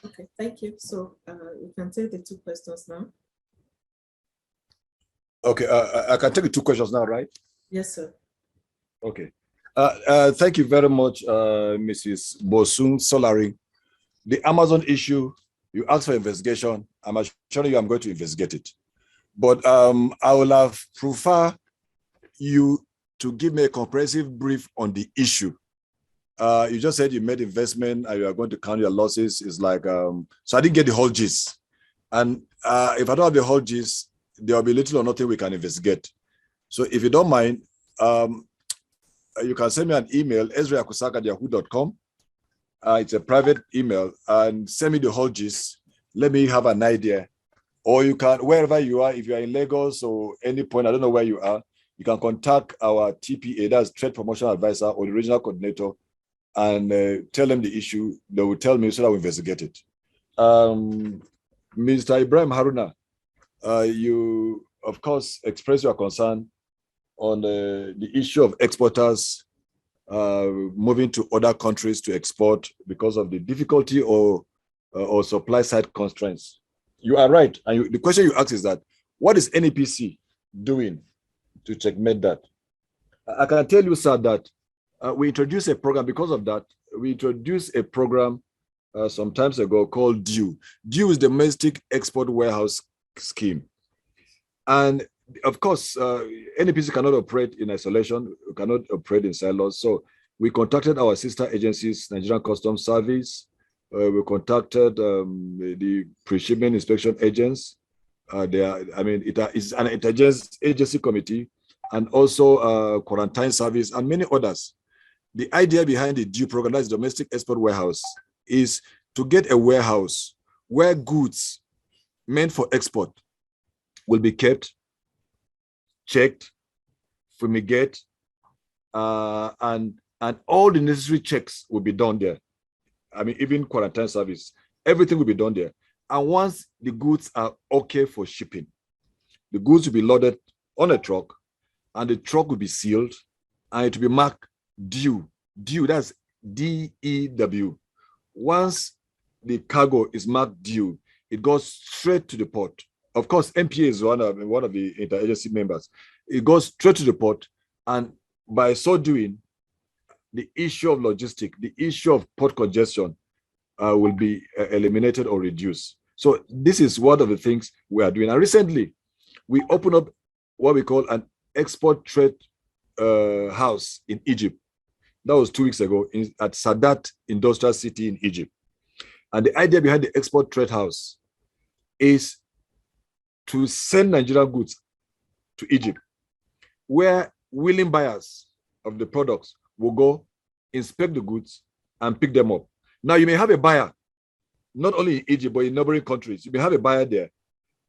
Okay, thank you. So we can take the 2 questions now. Okay, I can take the 2 questions now, right? Yes, sir. Okay. Thank you very much, Mrs. Bosun Solari. The Amazon issue, you asked for investigation. I'm assuring you I'm going to investigate it. But I will have prefer you to give me a comprehensive brief on the issue. You just said you made investment and you are going to count your losses. It's like, so I didn't get the whole gist. And if I don't have the whole gist, there will be little or nothing we can investigate. So if you don't mind, you can send me an email, ezrayakusak@yahoo.com. It's a private email, and send me the whole gist. Let me have an idea. Or you can, wherever you are, if you are in Lagos or any point, I don't know where you are, you can contact our TPA, that's Trade Promotion Advisor or the regional coordinator, and tell them the issue. They will tell me so that we investigate it. Mr. Ibrahim Haruna, you, of course, express your concern on the issue of exporters moving to other countries to export because of the difficulty or supply side constraints. You are right. And the question you ask is that, what is NEPC doing to checkmate that? I can tell you, sir, that we introduced a program because of that. We introduced a program some times ago called DUE. DUE is Domestic Export Warehouse Scheme. And of course, NEPC cannot operate in isolation, cannot operate in silos. So we contacted our sister agencies, Nigerian Customs Service. We contacted the pre-shipment inspection agents. It's an interagency committee, and also quarantine service and many others. The idea behind the DUE program, that's Domestic Export Warehouse, is to get a warehouse where goods meant for export will be kept, checked, fumigate, and all the necessary checks will be done there. I mean, even quarantine service, everything will be done there. And once the goods are okay for shipping, the goods will be loaded on a truck, and the truck will be sealed, and it will be marked DUE. DUE, that's DEW. Once the cargo is marked DUE, it goes straight to the port. Of course, NPA is one of the interagency members. It goes straight to the port, and by so doing, the issue of logistics, the issue of port congestion will be eliminated or reduced. So this is one of the things we are doing. And recently, we opened up what we call an export trade house in Egypt. That was 2 weeks ago at Sadat Industrial City in Egypt. And the idea behind the export trade house is to send Nigerian goods to Egypt, where willing buyers of the products will go, inspect the goods, and pick them up. Now, you may have a buyer, not only in Egypt, but in neighboring countries. You may have a buyer there.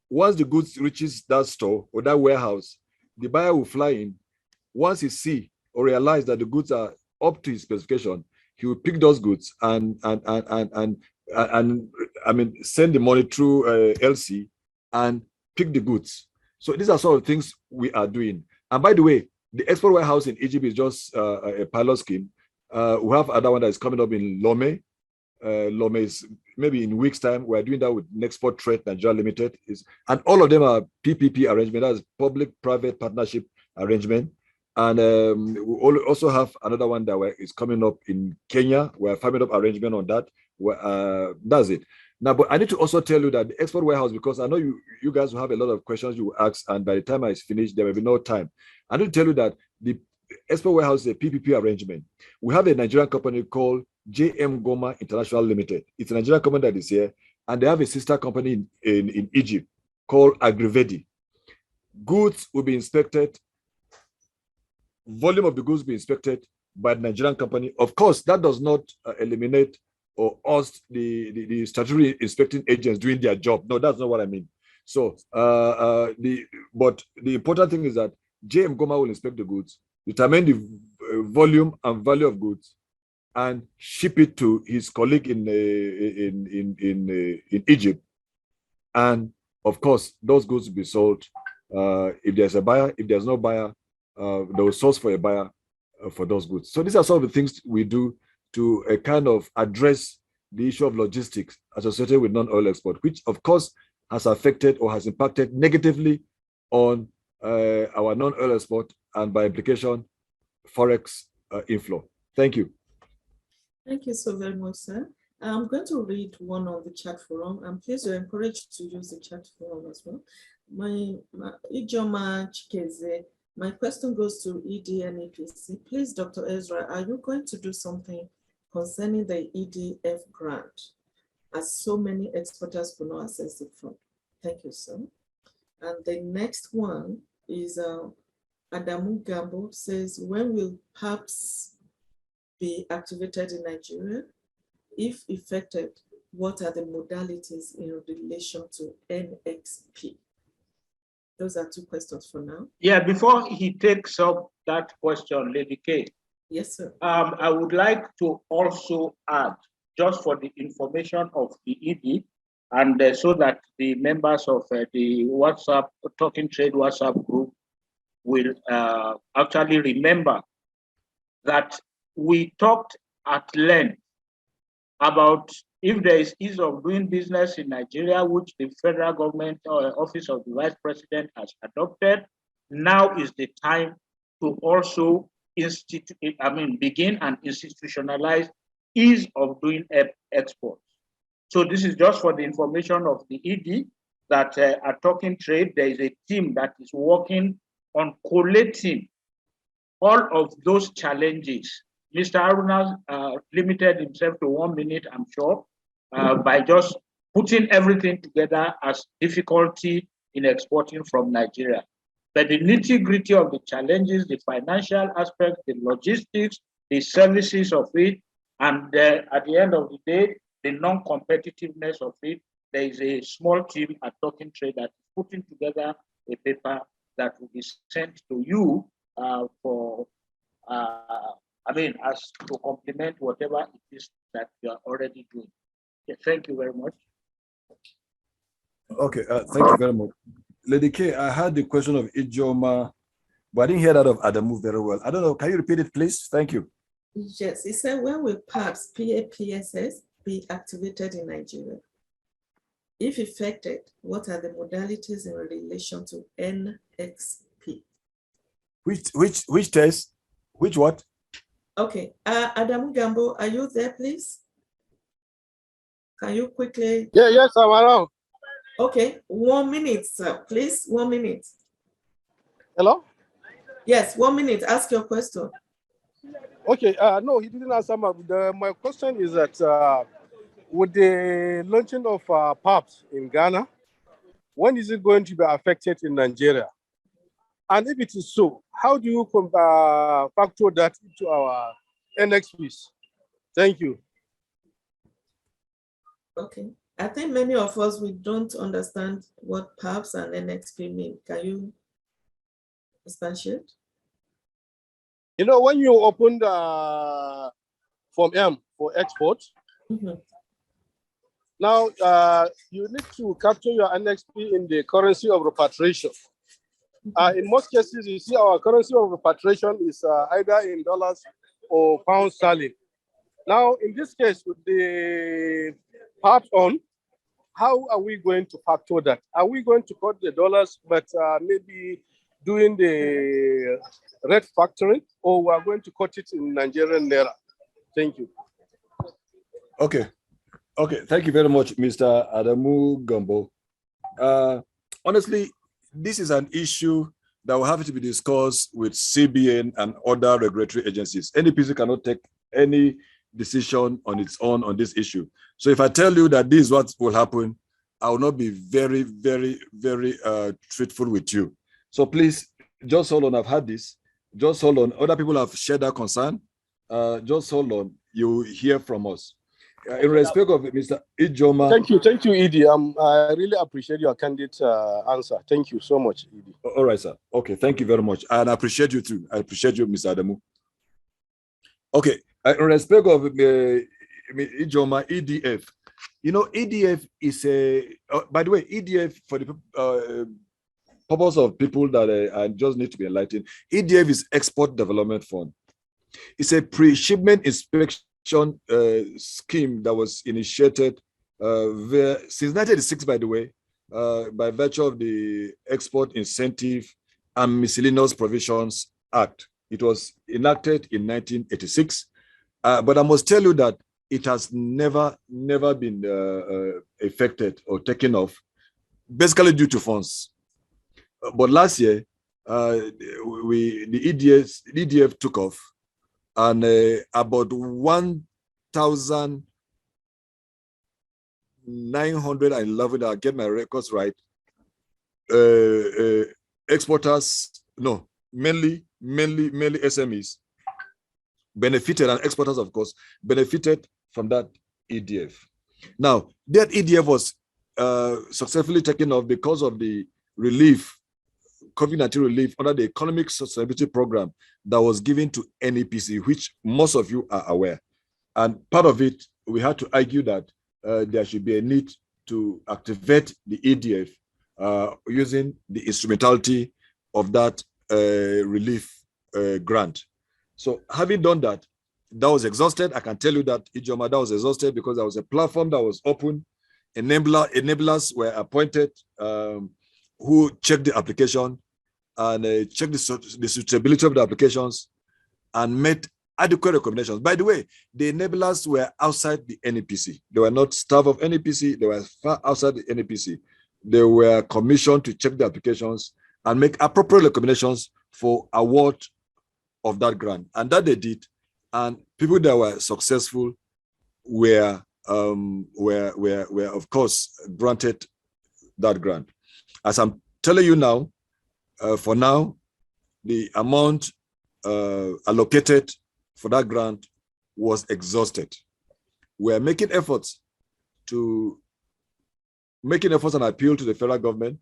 Once the goods reaches that store or that warehouse, the buyer will fly in. Once he see or realize that the goods are up to his specification, he will pick those goods and send the money through LC and pick the goods. So these are sort of things we are doing. And by the way, the export warehouse in Egypt is just a pilot scheme. We have another one that is coming up in Lome. Lome is maybe in weeks' time. We're doing that with Nexport Trade Nigeria Limited. And all of them are PPP arrangement, that's public-private partnership arrangement. And we also have another one that is coming up in Kenya. We're farming up arrangement on that. That's it. Now, but I need to also tell you that the export warehouse, because I know you guys will have a lot of questions you will ask, and by the time I finish, there will be no time. I need to tell you that the export warehouse is a PPP arrangement. We have a Nigerian company called JM Goma International Limited. It's a Nigerian company that is here, and they have a sister company in Egypt called Agrivedi. Goods will be inspected. Volume of the goods will be inspected by the Nigerian company. Of course, that does not eliminate or us, the statutory inspecting agents doing their job. No, that's not what I mean. So, but the important thing is that JM Goma will inspect the goods, determine the volume and value of goods, and ship it to his colleague in Egypt. And of course, those goods will be sold. If there's a buyer, if there's no buyer, they will source for a buyer for those goods. So these are some of the things we do to kind of address the issue of logistics associated with non-oil export, which of course has affected or has impacted negatively on our non-oil export and by implication, Forex inflow. Thank you. Thank you so very much, sir. I'm going to read one of the chat forum, and please you're encouraged to use the chat forum as well. My Ijoma Chikeze, my question goes to ED and NEPC. Please, Dr. Ezra, are you going to do something concerning the EDF grant, as so many exporters could not access the fund? Thank you, sir. And the next one is Adamu Gambo says, when will PAPS be activated in Nigeria? If effected, what are the modalities in relation to NXP? Those are two questions for now. Yeah, before he takes up that question, Lady K. Yes, sir. I would like to also add, just for the information of the ED, and so that the members of the WhatsApp, Talking Trade WhatsApp group will actually remember that we talked at length about if there is ease of doing business in Nigeria, which the federal government or Office of the Vice President has adopted. Now is the time to also begin and institutionalize ease of doing exports. So this is just for the information of the ED that at Talking Trade, there is a team that is working on collating all of those challenges. Mr. Aruna limited himself to 1 minute, I'm sure, by just putting everything together as difficulty in exporting from Nigeria. But the nitty-gritty of the challenges, the financial aspects, the logistics, the services of it, and at the end of the day, the non-competitiveness of it, there is a small team at Talking Trade that is putting together a paper that will be sent to you as to complement whatever it is that you are already doing. Okay, thank you very much. Okay, thank you very much. Lady K, I had the question of Ijoma, but I didn't hear that of Adamu very well. I don't know, can you repeat it, please? Thank you. Yes, he said, when will PAPS, PAPSS, be activated in Nigeria? If effected, what are the modalities in relation to NXP? Which test? Which what? Okay, Adamu Gambo, are you there, please? Can you quickly? Yeah, yes, I'm around. Okay, 1 minute, sir, please, 1 minute. Hello? Yes, 1 minute, ask your question. Okay, no, he didn't answer my question is that with the launching of PAPS in Ghana, when is it going to be affected in Nigeria? And if it is so, how do you factor that into our NXPs? Thank you. Okay, I think many of us, we don't understand what PAPS and NXP mean. Can you substantiate? You know, when you open the Form M for export, now you need to capture your NXP in the currency of repatriation. In most cases, you see our currency of repatriation is either in dollars or pound sterling. Now, in this case, with the part on, how are we going to factor that? Are we going to cut the dollars, but maybe doing the red factoring, or we are going to cut it in Nigerian naira? Thank you. Okay. Thank you very much, Mr. Adamu Gambo. Honestly, this is an issue that will have to be discussed with CBN and other regulatory agencies. NEPC cannot take any decision on its own on this issue. So if I tell you that this is what will happen, I will not be very, very, very truthful with you. So please, just hold on. I've had this. Just hold on. Other people have shared that concern. Just hold on. You will hear from us. in respect of Mr. Ijoma. Thank you, Edie. I really appreciate your candid answer. Thank you so much, Edie. All right, sir. Okay, thank you very much. And I appreciate you too. I appreciate you, Mr. Adamu. Okay, in respect of Ijoma, EDF, you know, EDF is a, by the way, EDF, for the purpose of people that I just need to be enlightened, EDF is Export Development Fund. It's a pre-shipment inspection scheme that was initiated since 1986, by the way, by virtue of the Export Incentive and Miscellaneous Provisions Act. It was enacted in 1986, but I must tell you that it has never been affected or taken off, basically due to funds. But last year, the EDF took off, and about 1,911, I'll get my records right, exporters, no, mainly SMEs benefited, and exporters, of course, benefited from that EDF. Now, that EDF was successfully taken off because of the relief, COVID-19 relief under the Economic Sustainability Program that was given to NEPC, which most of you are aware. And part of it, we had to argue that there should be a need to activate the EDF using the instrumentality of that relief grant. So having done that, that was exhausted. I can tell you that Ijoma, that was exhausted because there was a platform that was open. Enablers were appointed who checked the application and checked the suitability of the applications and made adequate recommendations. By the way, the enablers were outside the NEPC. They were not staff of NEPC. They were far outside the NEPC. They were commissioned to check the applications and make appropriate recommendations for award of that grant. And that they did. And people that were successful were of course granted that grant. As I'm telling you now, for now, the amount allocated for that grant was exhausted. We are making efforts and appeal to the federal government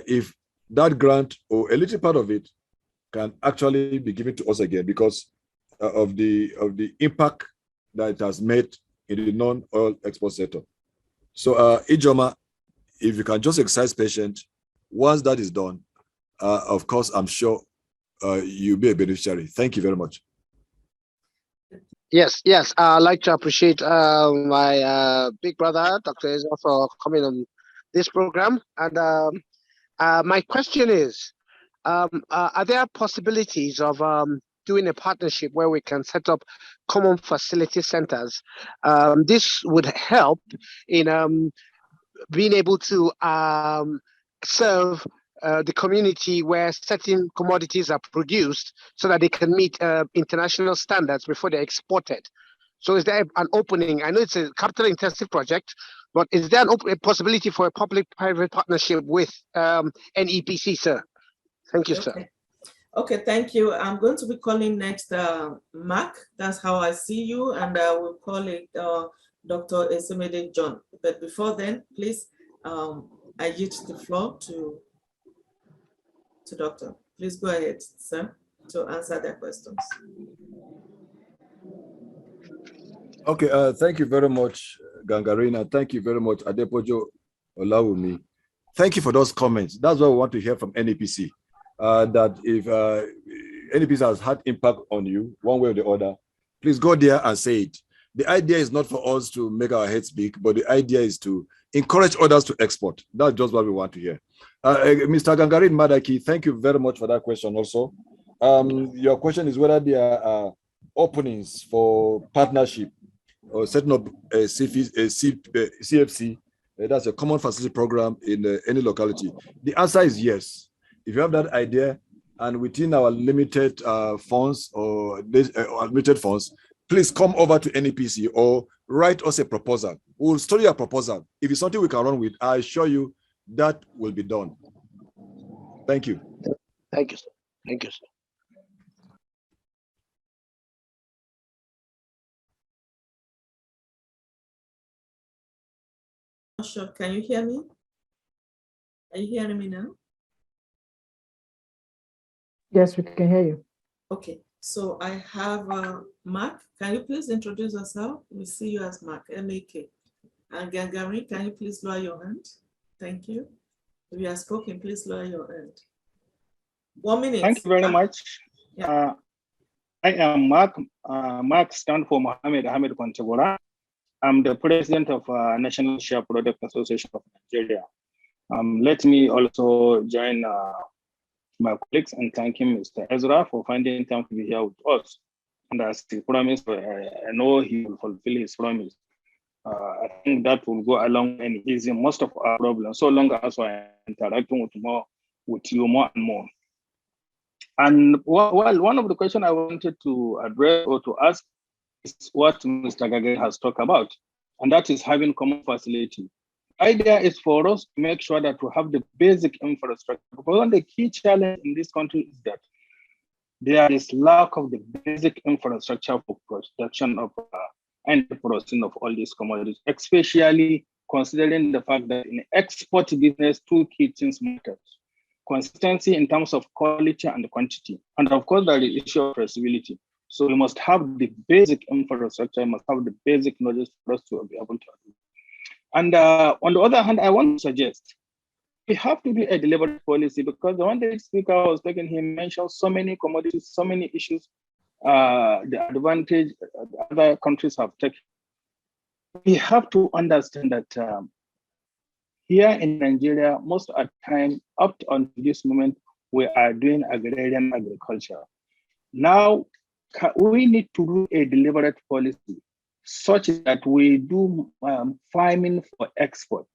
if that grant or a little part of it can actually be given to us again because of the impact that it has made in the non-oil export sector. So Ijoma, if you can just exercise patience, once that is done, of course, I'm sure you'll be a beneficiary. Thank you very much. Yes. I'd like to appreciate my big brother, Dr. Ezra, for coming on this program. And my question is, are there possibilities of doing a partnership where we can set up common facility centers? This would help in being able to serve the community where certain commodities are produced so that they can meet international standards before they're exported. So is there an opening? I know it's a capital intensive project, but is there a possibility for a public-private partnership with NEPC, sir? Thank you, sir. Okay, thank you. I'm going to be calling next Mark. That's how I see you. And I will call it Dr. Esemede John. But before then, please, I yield the floor to Doctor. Please go ahead, sir, to answer their questions. Okay, thank you very much, Gangarina. Thank you very much, Adepojo Olawumi. Thank you for those comments. That's what we want to hear from NEPC. That if NEPC has had impact on you, one way or the other, please go there and say it. The idea is not for us to make our heads big, but the idea is to encourage others to export. That's just what we want to hear. Mr. Gangarin Madaki, thank you very much for that question also. Your question is whether there are openings for partnership or setting up a CFC, that's a common facility program in any locality. The answer is yes. If you have that idea and within our limited funds or limited funds, please come over to NEPC or write us a proposal. We'll study a proposal. If it's something we can run with, I assure you that will be done. Thank you. Thank you, sir. Thank you, sir. Not sure. Can you hear me? Are you hearing me now? Yes, we can hear you. Okay, so I have Mark. Can you please introduce yourself? We see you as Mark, M-A-K. And Gangari, can you please lower your hand? Thank you. If you are spoken, please lower your hand. 1 minute. Thank you very much. Yeah. I am Mark. Mark stands for Mohammed Ahmed Kontagora. I'm the president of National Share Product Association of Nigeria. Let me also join my colleagues and thanking Mr. Ezra for finding time to be here with us. And as he promised, I know he will fulfill his promise. I think that will go along and easy most of our problems, so long as we're interacting with you more and more. And one of the questions I wanted to address or to ask is what Mr. Gage has talked about, and that is having common facility. The idea is for us to make sure that we have the basic infrastructure, because one of the key challenges in this country is that there is lack of the basic infrastructure for production of and the processing of all these commodities, especially considering the fact that in export business, two key things matter. Consistency in terms of quality and quantity. And of course, there is the issue of traceability. So we must have the basic infrastructure, we must have the basic knowledge for us to be able to do. And on the other hand, I want to suggest we have to do a deliberate policy, because the one day speaker was talking, he mentioned so many commodities, so many issues, the advantage other countries have taken. We have to understand that here in Nigeria, most of the time, up to this moment, we are doing agrarian agriculture. Now, we need to do a deliberate policy such that we do farming for export.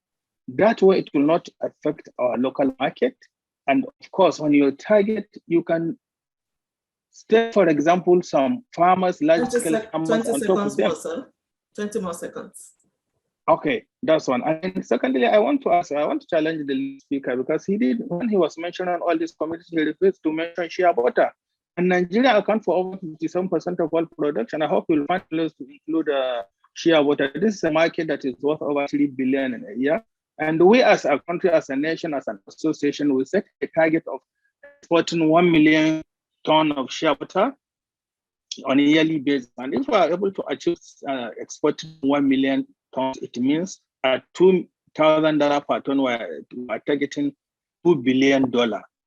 That way, it will not affect our local market. And of course, on your target, you can stay, for example, some farmers, large-scale farmers 20 on top of seconds them. more, sir. 20 more seconds. Okay, that's one. And secondly, I want to challenge the speaker, because when he was mentioning all these commodities, he refused to mention shea butter. And Nigeria accounts for over 57% of all production. I hope you'll find ways to include shea butter. This is a market that is worth over 3 billion in a year. And we as a country, as a nation, as an association, we set a target of exporting 1 million ton of shea butter on a yearly basis. And if we are able to achieve exporting 1 million tons, it means at $2,000 per ton, we are targeting $2 billion.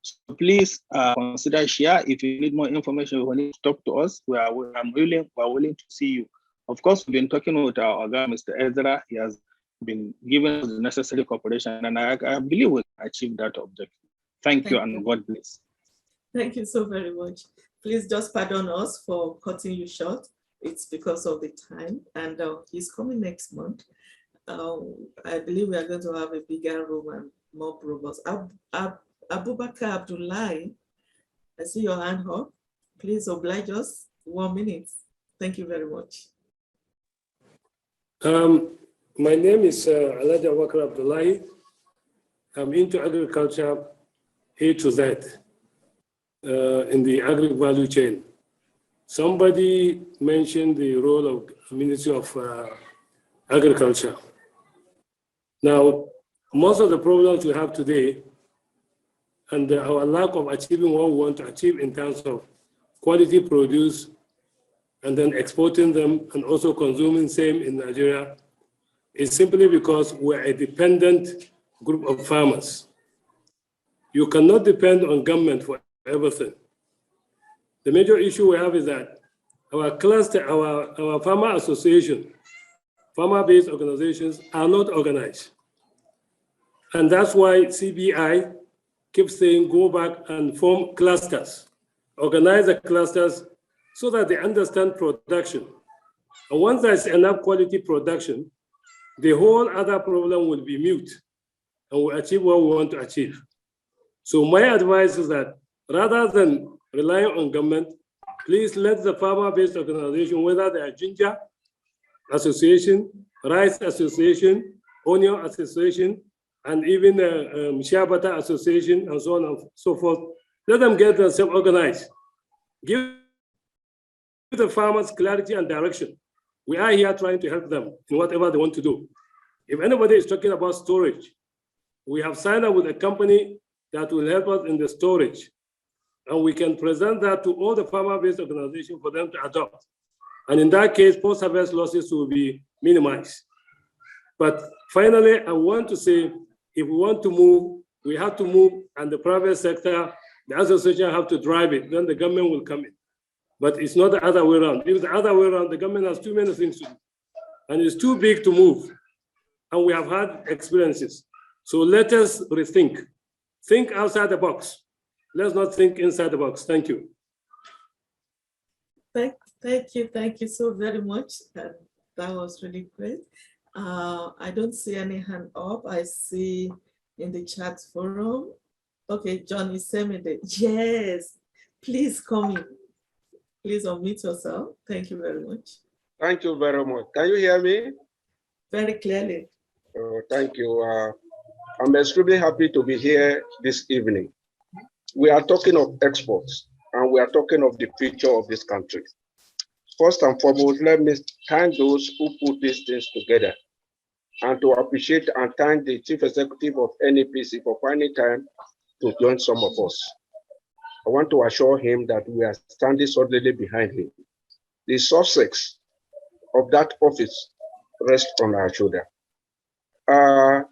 So please consider share. If you need more information, you need to talk to us. We are willing to see you. Of course, we've been talking with our guy, Mr. Ezra. He has been given us the necessary cooperation, and I believe we can achieve that objective. Thank you, and God bless. Thank you so very much. Please just pardon us for cutting you short. It's because of the time, and he's coming next month. I believe we are going to have a bigger room and more robust. Abubakar Abdullahi, I see your hand up. Please oblige us. 1 minute. Thank you very much. My name is Alhaji Abubakar Abdullahi. I'm into agriculture A to Z in the agri value chain. Somebody mentioned the role of the Ministry of Agriculture. Now, most of the problems we have today and our lack of achieving what we want to achieve in terms of quality produce and then exporting them and also consuming same in Nigeria is simply because we're a dependent group of farmers. You cannot depend on government for everything. The major issue we have is that our cluster, our farmer association, farmer-based organizations are not organized. And that's why CBI keeps saying go back and form clusters, organize the clusters so that they understand production. And once there's enough quality production, the whole other problem will be mute and we'll achieve what we want to achieve. So my advice is that rather than relying on government, please let the farmer-based organization, whether they are ginger association, rice association, onion association, and even shea butter association, and so on and so forth, let them get themselves organized. Give the farmers clarity and direction. We are here trying to help them in whatever they want to do. If anybody is talking about storage, we have signed up with a company that will help us in the storage. And we can present that to all the farmer-based organizations for them to adopt. And in that case, post-harvest losses will be minimized. But finally, I want to say, if we want to move, we have to move, and the private sector, the association have to drive it, then the government will come in. But it's not the other way around. If it's the other way around, the government has too many things to do. And it's too big to move. And we have had experiences. So let us rethink. Think outside the box. Let's not think inside the box. Thank you. Thank you so very much. That was really great. I don't see any hand up. I see in the chat forum. Okay, John Isemide. Yes, please come in. Please unmute yourself. Thank you very much. Thank you very much. Can you hear me? Very clearly. Thank you. I'm extremely happy to be here this evening. We are talking of exports, and we are talking of the future of this country. First and foremost, let me thank those who put these things together, and to appreciate and thank the Chief Executive of NEPC for finding time to join some of us. I want to assure him that we are standing solidly behind him. The success of that office rests on our shoulder.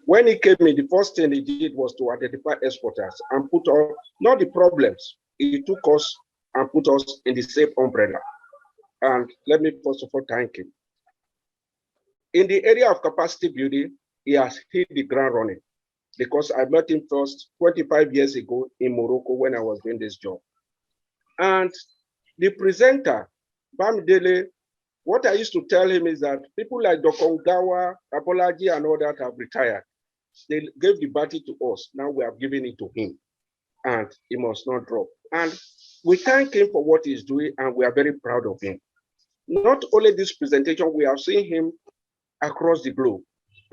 When he came in, the first thing he did was to identify exporters and put on, not the problems, he took us and put us in the same umbrella. And let me first of all thank him. In the area of capacity building, he has hit the ground running, because I met him first 25 years ago in Morocco when I was doing this job. And the presenter, Bamidele, what I used to tell him is that people like Dr. Ugawa, Apology, and all that have retired. They gave the baton to us. Now we have given it to him, and he must not drop. And we thank him for what he's doing, and we are very proud of him. Not only this presentation, we have seen him across the globe.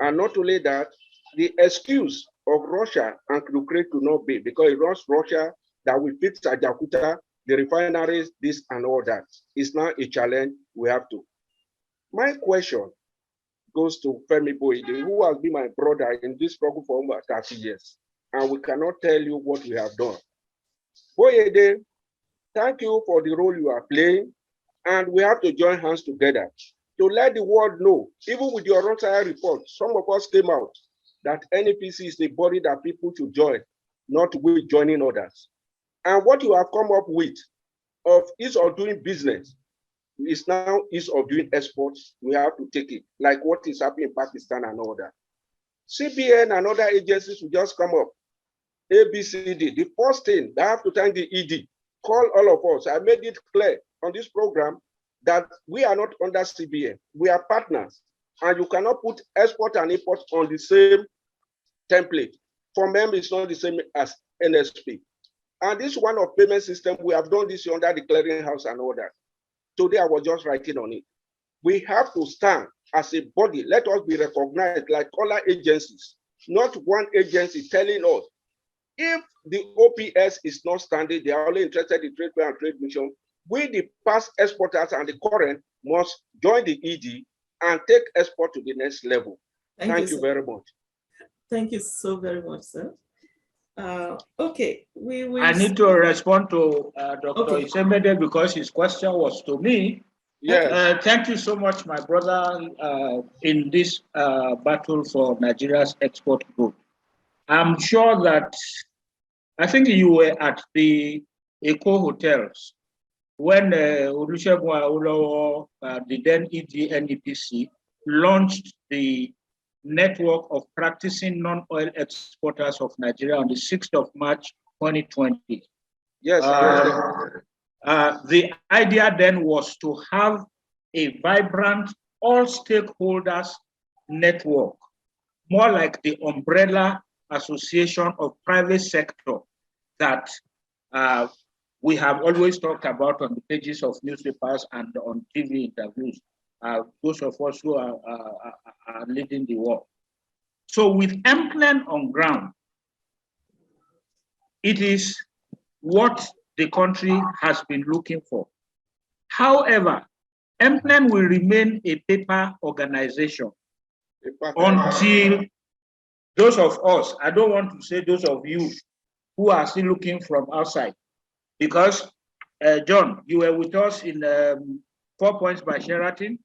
And not only that, the excuse of Russia and Ukraine could not be, because it was Russia that will fix Ajakuta, the refineries, this and all that. It's now a challenge we have to. My question goes to Femi Boyede, who has been my brother in this struggle for over 30 years. And we cannot tell you what we have done. Boyede, thank you for the role you are playing. And we have to join hands together to let the world know, even with your Rosario report, some of us came out that NEPC is the body that people should join, not we joining others. And what you have come up with of ease of doing business is now ease of doing exports. We have to take it, like what is happening in Pakistan and all that. CBN and other agencies will just come up, ABCD. The first thing, they have to thank the ED, call all of us. I made it clear on this program that we are not under CBN. We are partners. And you cannot put export and import on the same template. For them, it's not the same as NSP. And this one of payment system, we have done this under the clearinghouse and all that. Today, I was just writing on it. We have to stand as a body. Let us be recognized like other agencies, not one agency telling us if the OPS is not standing, they are only interested in trade fair and trade mission. We, the past exporters and the current, must join the ED and take export to the next level. Thank you very much. Thank you so very much, sir. Okay, we will. I need to respond to Dr. Isemede because his question was to me. Yes. Thank you so much, my brother, in this battle for Nigeria's export group. I'm sure that, I think you were at the Eco Hotels when Olusegun Awolowo, the then ED NEPC, launched the network of practicing non-oil exporters of Nigeria on the 6th of March, 2020. Yes. The idea then was to have a vibrant, all stakeholders network, more like the umbrella association of private sector that we have always talked about on the pages of newspapers and on TV interviews, those of us who are leading the war. So with NPNEN on ground, it is what the country has been looking for. However, NPNEN will remain a paper organization until those of us, I don't want to say those of you who are still looking from outside, because John, you were with us in 4 Points by Sheraton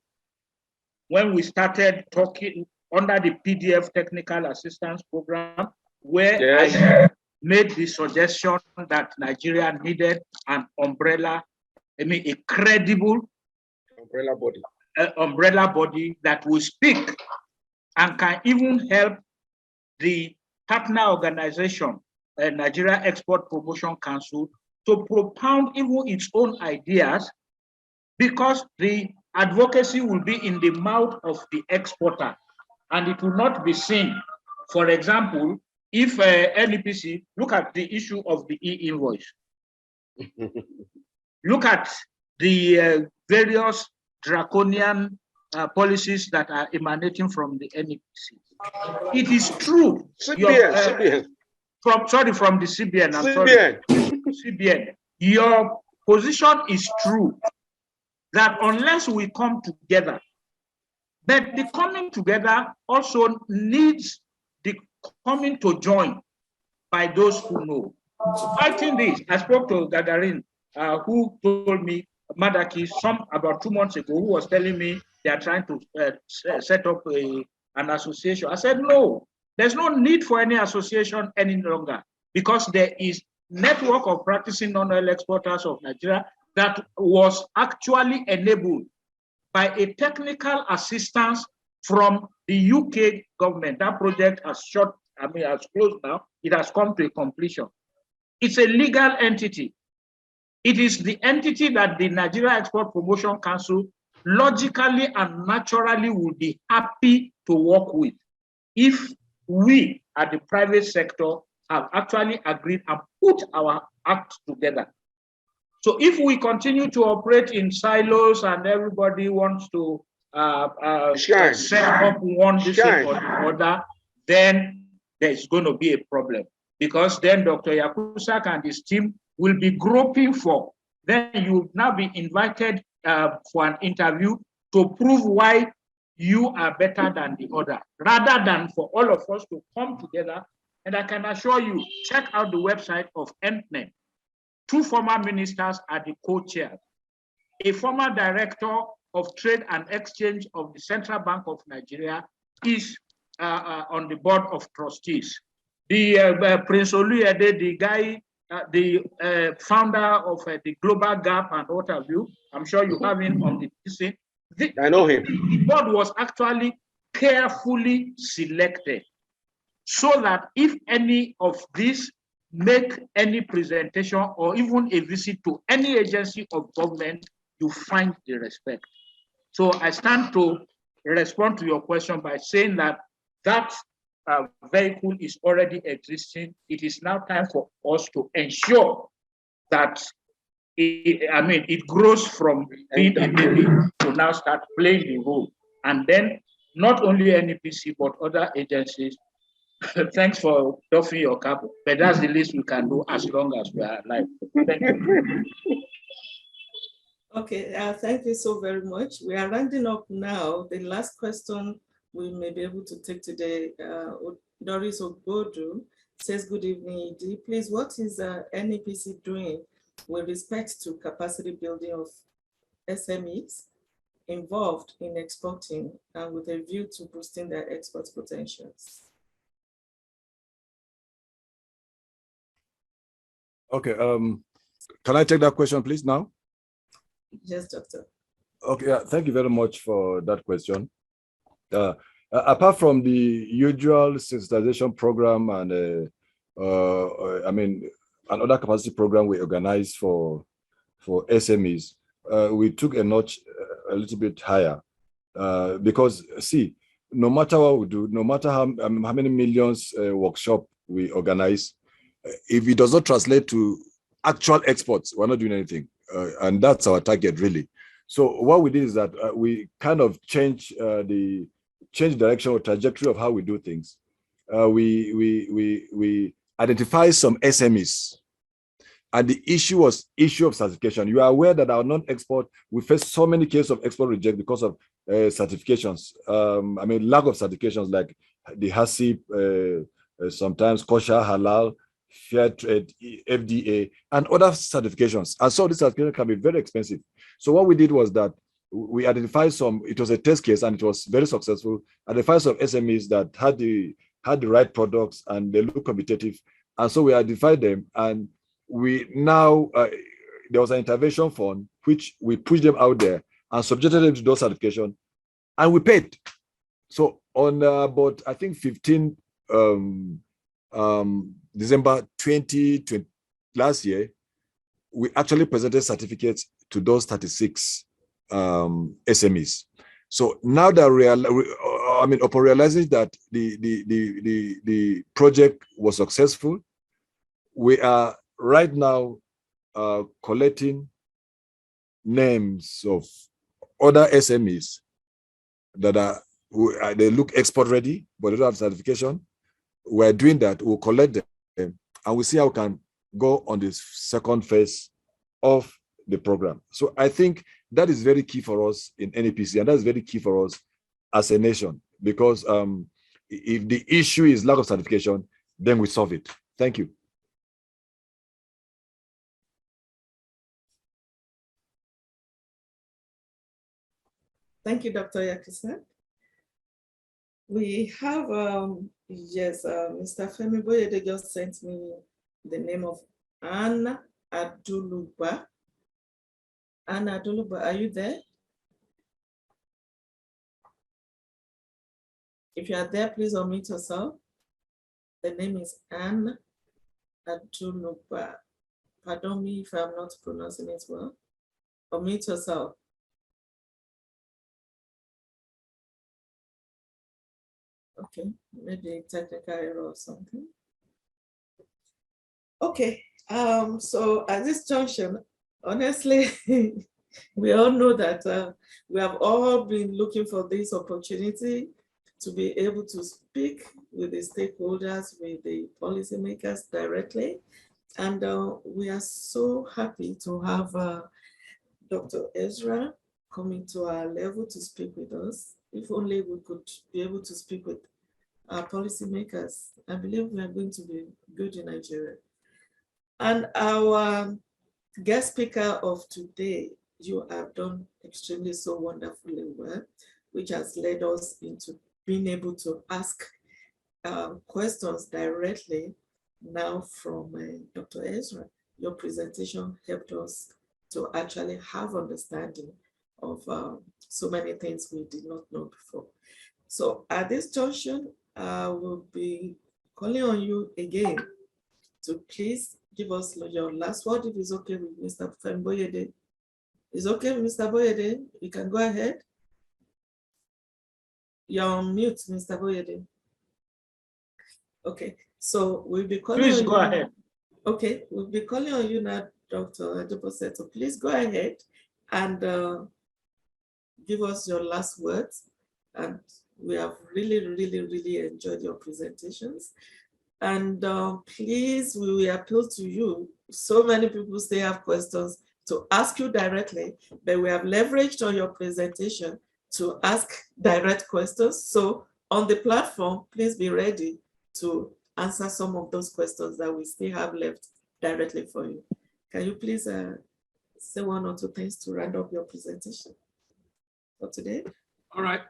when we started talking under the PDF Technical Assistance Program, where I made the suggestion that Nigeria needed an umbrella, a credible umbrella body that will speak and can even help the partner organization, Nigeria Export Promotion Council, to propound even its own ideas, because the advocacy will be in the mouth of the exporter and it will not be seen. For example, if NEPC, look at the issue of the e-invoice. Look at the various draconian policies that are emanating from the NEPC. It is true. CBN. From the CBN. I'm sorry. CBN. Your position is true that unless we come together, but the coming together also needs the coming to join by those who know. Fighting this, I spoke to Gagarin, who told me, Madaki, about 2 months ago, who was telling me they are trying to set up an association. I said, no, there's no need for any association any longer, because there is network of practicing non-oil exporters of Nigeria that was actually enabled by a technical assistance from the UK government. That project has has closed now. It has come to a completion. It's a legal entity. It is the entity that the Nigeria Export Promotion Council logically and naturally would be happy to work with if we at the private sector have actually agreed and put our act together. So if we continue to operate in silos and everybody wants to set up one this thing or the other, then there's going to be a problem, because then Dr. Yakusak and his team will be groping for. Then you will now be invited for an interview to prove why you are better than the other, rather than for all of us to come together. And I can assure you, check out the website of NPNEN. 2 former ministers are the co-chairs. A former director of Trade and Exchange of the Central Bank of Nigeria is on the board of trustees. The Prince Oluyede, the guy, the founder of the Global Gap and what have you, I'm sure you have him on the PC. I know him. The board was actually carefully selected so that if any of these make any presentation or even a visit to any agency of government, you find the respect. So I stand to respond to your question by saying that that vehicle is already existing. It is now time for us to ensure that it grows from being a baby to now start playing the role. And then not only NEPC, but other agencies. Thanks for doffing your cap, but that's the least we can do as long as we are alive. Thank you. Okay, thank you so very much. We are rounding up now. The last question we may be able to take today, Doris Ogbodu says, good evening, ED. Please, what is NEPC doing with respect to capacity building of SMEs involved in exporting and with a view to boosting their export potentials? Okay, can I take that question, please, now? Yes, Doctor. Okay, yeah, thank you very much for that question. Apart from the usual sensitization program and another capacity program we organize for SMEs, we took a notch a little bit higher because, see, no matter what we do, no matter how many millions workshop we organize, if it does not translate to actual exports, we're not doing anything. And that's our target, really. So what we did is that we kind of change direction or trajectory of how we do things. We identify some SMEs And the issue was issue of certification. You are aware that our non-export, we face so many cases of export reject because of certifications. I mean, lack of certifications like the HACCP, sometimes kosher, halal, fair trade, FDA, and other certifications. And so this certification can be very expensive. So what we did was that we identified some, it was a test case and it was very successful, identified some SMEs that had the right products and they look competitive. And so we identified them, and we now, there was an intervention fund, which we pushed them out there and subjected them to those certification, and we paid. So on about, I think 15 December 2020, last year, we actually presented certificates to those 36 SMEs. So now that upon realizing that the project was successful, we are right now collecting names of other SMEs that they look export ready, but they don't have certification. We're doing that. We'll collect them and we'll see how we can go on this second phase of the program. So I think that is very key for us in NEPC, and that's very key for us as a nation, because if the issue is lack of certification, then we solve it. Thank you. Thank you, Dr. Yakusak. We have, Mr. Femi Boyede just sent me the name of Anna Aduluba. Anna Aduluba, are you there? If you are there, please unmute yourself. The name is Anna Aduluba. Pardon me if I'm not pronouncing it well. Unmute yourself. Okay, maybe technical error or something. Okay, so at this junction, honestly, we all know that we have all been looking for this opportunity to be able to speak with the stakeholders, with the policymakers directly. And we are so happy to have Dr. Ezra coming to our level to speak with us. If only we could be able to speak with our policymakers, I believe we are going to be good in Nigeria. And our guest speaker of today, you have done extremely so wonderfully well, which has led us into being able to ask questions directly now from Dr. Ezra. Your presentation helped us to actually have understanding of so many things we did not know before. So at this junction, I will be calling on you again to please give us your last word, if it's okay with Mr. Boyede. Is okay with Mr. Boyede? You can go ahead. You're on mute, Mr. Boyede. Okay, so we'll be calling Please on go you. ahead. Okay, we'll be calling on you now, Dr. Adebose. So please go ahead and give us your last words. And we have really, really, really enjoyed your presentations. And please, we will appeal to you. So many people still have questions to ask you directly, but we have leveraged on your presentation to ask direct questions. So on the platform, please be ready to answer some of those questions that we still have left directly for you. Can you please say one or two things to round up your presentation for today? All right.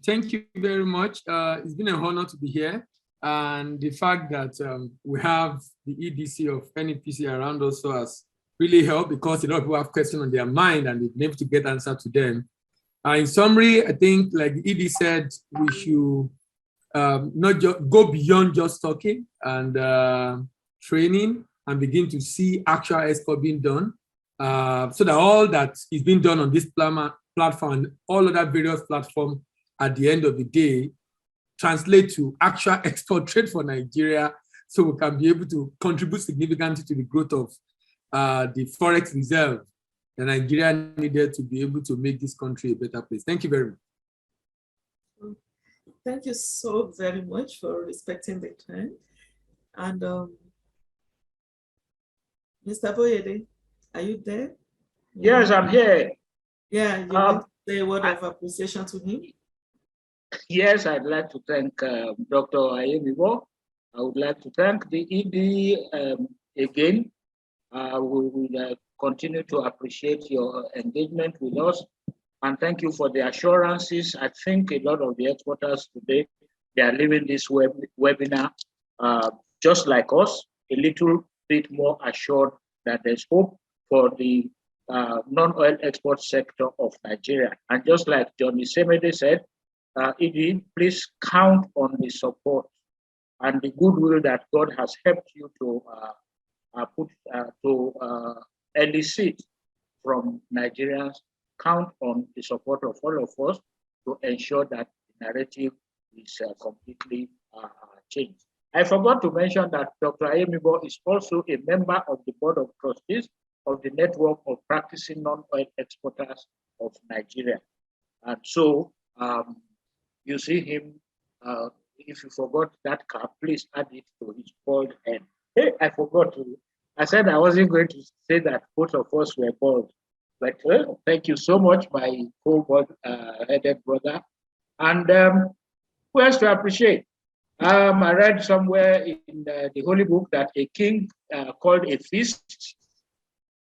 Thank you very much. It's been an honor to be here. And the fact that we have the EDC of NEPC around also has really helped, because a lot of people have questions on their mind and they've been able to get answer to them. In summary, I think, like the ED said, we should not just go beyond just talking and training and begin to see actual export being done, so that all that is being done on this platform and all other various platforms at the end of the day translate to actual export trade for Nigeria, so we can be able to contribute significantly to the growth of the forex reserve that Nigeria needed to be able to make this country a better place. Thank you very much. Thank you so very much for respecting the time. And Mr. Boyede, are you there? Yes, I'm here. Yeah, you want to say a word of appreciation to him? Yes, I'd like to thank Dr. Ayemibo. I would like to thank the ED again. We will continue to appreciate your engagement with us. And thank you for the assurances. I think a lot of the exporters today, they are leaving this webinar just like us, a little bit more assured that there's hope for the non-oil export sector of Nigeria. And just like Johnny Semede said, ED, please count on the support and the goodwill that God has helped you to elicit from Nigerians. Count on the support of all of us to ensure that the narrative is completely changed. I forgot to mention that Dr. Ayemibo is also a member of the Board of Trustees of the Network of Practicing Non-Oil Exporters of Nigeria. And so you see him, if you forgot that cap, please add it to his bald head. Hey, I forgot to, I said I wasn't going to say that both of us were bald. But thank you so much, my co-headed brother. And who else to appreciate? I read somewhere in the Holy Book that a king called a feast,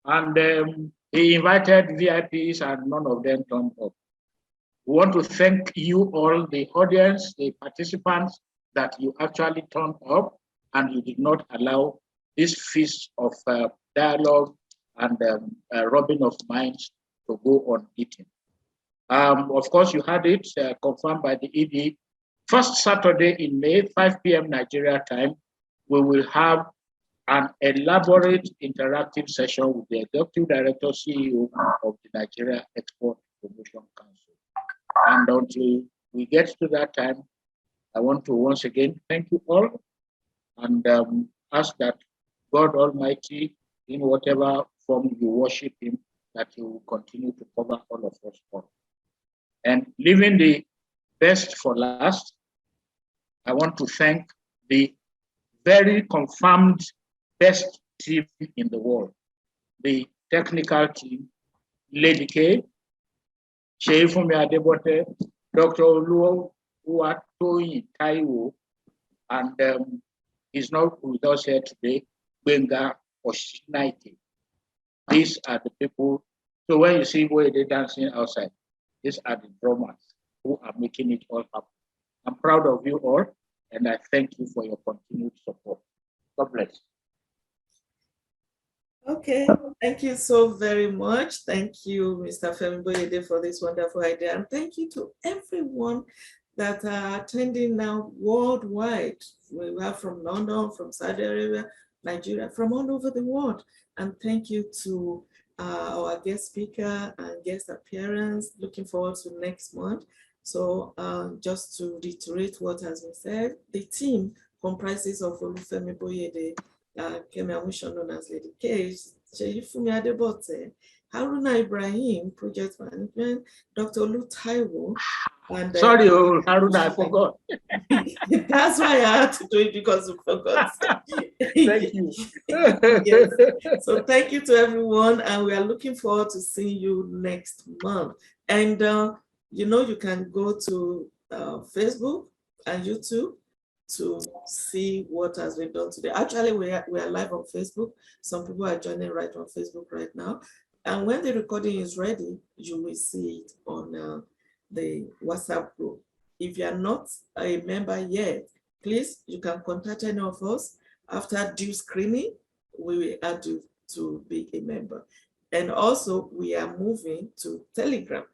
and he invited VIPs and none of them turned up. We want to thank you all, the audience, the participants, that you actually turned up and you did not allow this feast of dialogue and rubbing of minds to go on eating. Of course, you had it confirmed by the ED. First Saturday in May, 5 p.m. Nigeria time, we will have an elaborate interactive session with the Executive Director, CEO of the Nigeria Export Promotion Council. And until we get to that time, I want to once again thank you all and ask that God Almighty, in whatever form you worship him, that he will continue to cover all of us all. And leaving the best for last, I want to thank the very confirmed best team in the world, the technical team, Lady K, Sheifumi Adebote, Dr. Oluo Uwatoyin Taiwo, and he's not with us here today, Benga Oshinaike. These are the people. So when you see where they're dancing outside, these are the drummers who are making it all happen. I'm proud of you all, and I thank you for your continued support. God bless. Okay, thank you so very much. Thank you, Mr. Femi Boyede, for this wonderful idea. And thank you to everyone that are attending now worldwide. We have from London, from Saudi Arabia, Nigeria, from all over the world. And thank you to our guest speaker and guest appearance. Looking forward to next month. So just to reiterate what has been said, the team comprises of Olufemi Boyede, Kemi Amusho, known as Lady K, Sheifumi Adebote, Haruna Ibrahim, Project Management, Dr. Olu Taiwo, and sorry, Haruna, I forgot. That's why I had to do it, because you forgot. Thank you. Yes. So thank you to everyone, and we are looking forward to seeing you next month. And you know, you can go to Facebook and YouTube to see what has been done today. Actually, we are live on Facebook. Some people are joining right on Facebook right now. And when the recording is ready, you will see it on the WhatsApp group. If you are not a member yet, please, you can contact any of us. After due screening, we will add you to be a member. And also, we are moving to Telegram.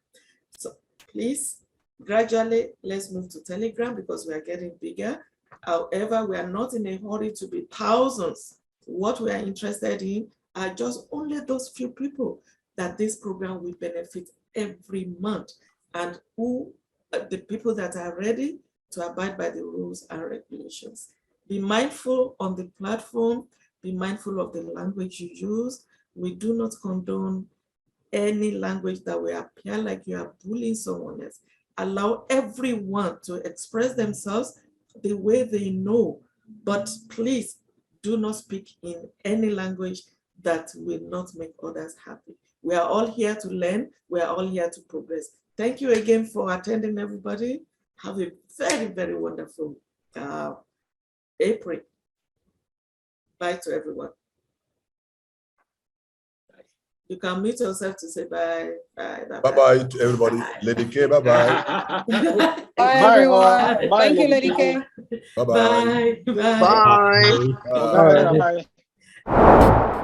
So please, gradually, let's move to Telegram because we are getting bigger. However, we are not in a hurry to be thousands. What we are interested in are just only those few people that this program will benefit every month, and who the people that are ready to abide by the rules and regulations. Be mindful on the platform, be mindful of the language you use. We do not condone any language that will appear like you are bullying someone else. Allow everyone to express themselves the way they know, but please do not speak in any language that will not make others happy. We are all here to learn. We are all here to progress. Thank you again for attending, everybody. Have a very, very wonderful April. Bye to everyone. You can mute yourself to say bye. Bye. Bye-bye to everybody. Bye. Lady K, bye-bye. Bye, everyone. Thank you, Lady K. Bye-bye. Bye. Bye. Bye. Bye. Bye.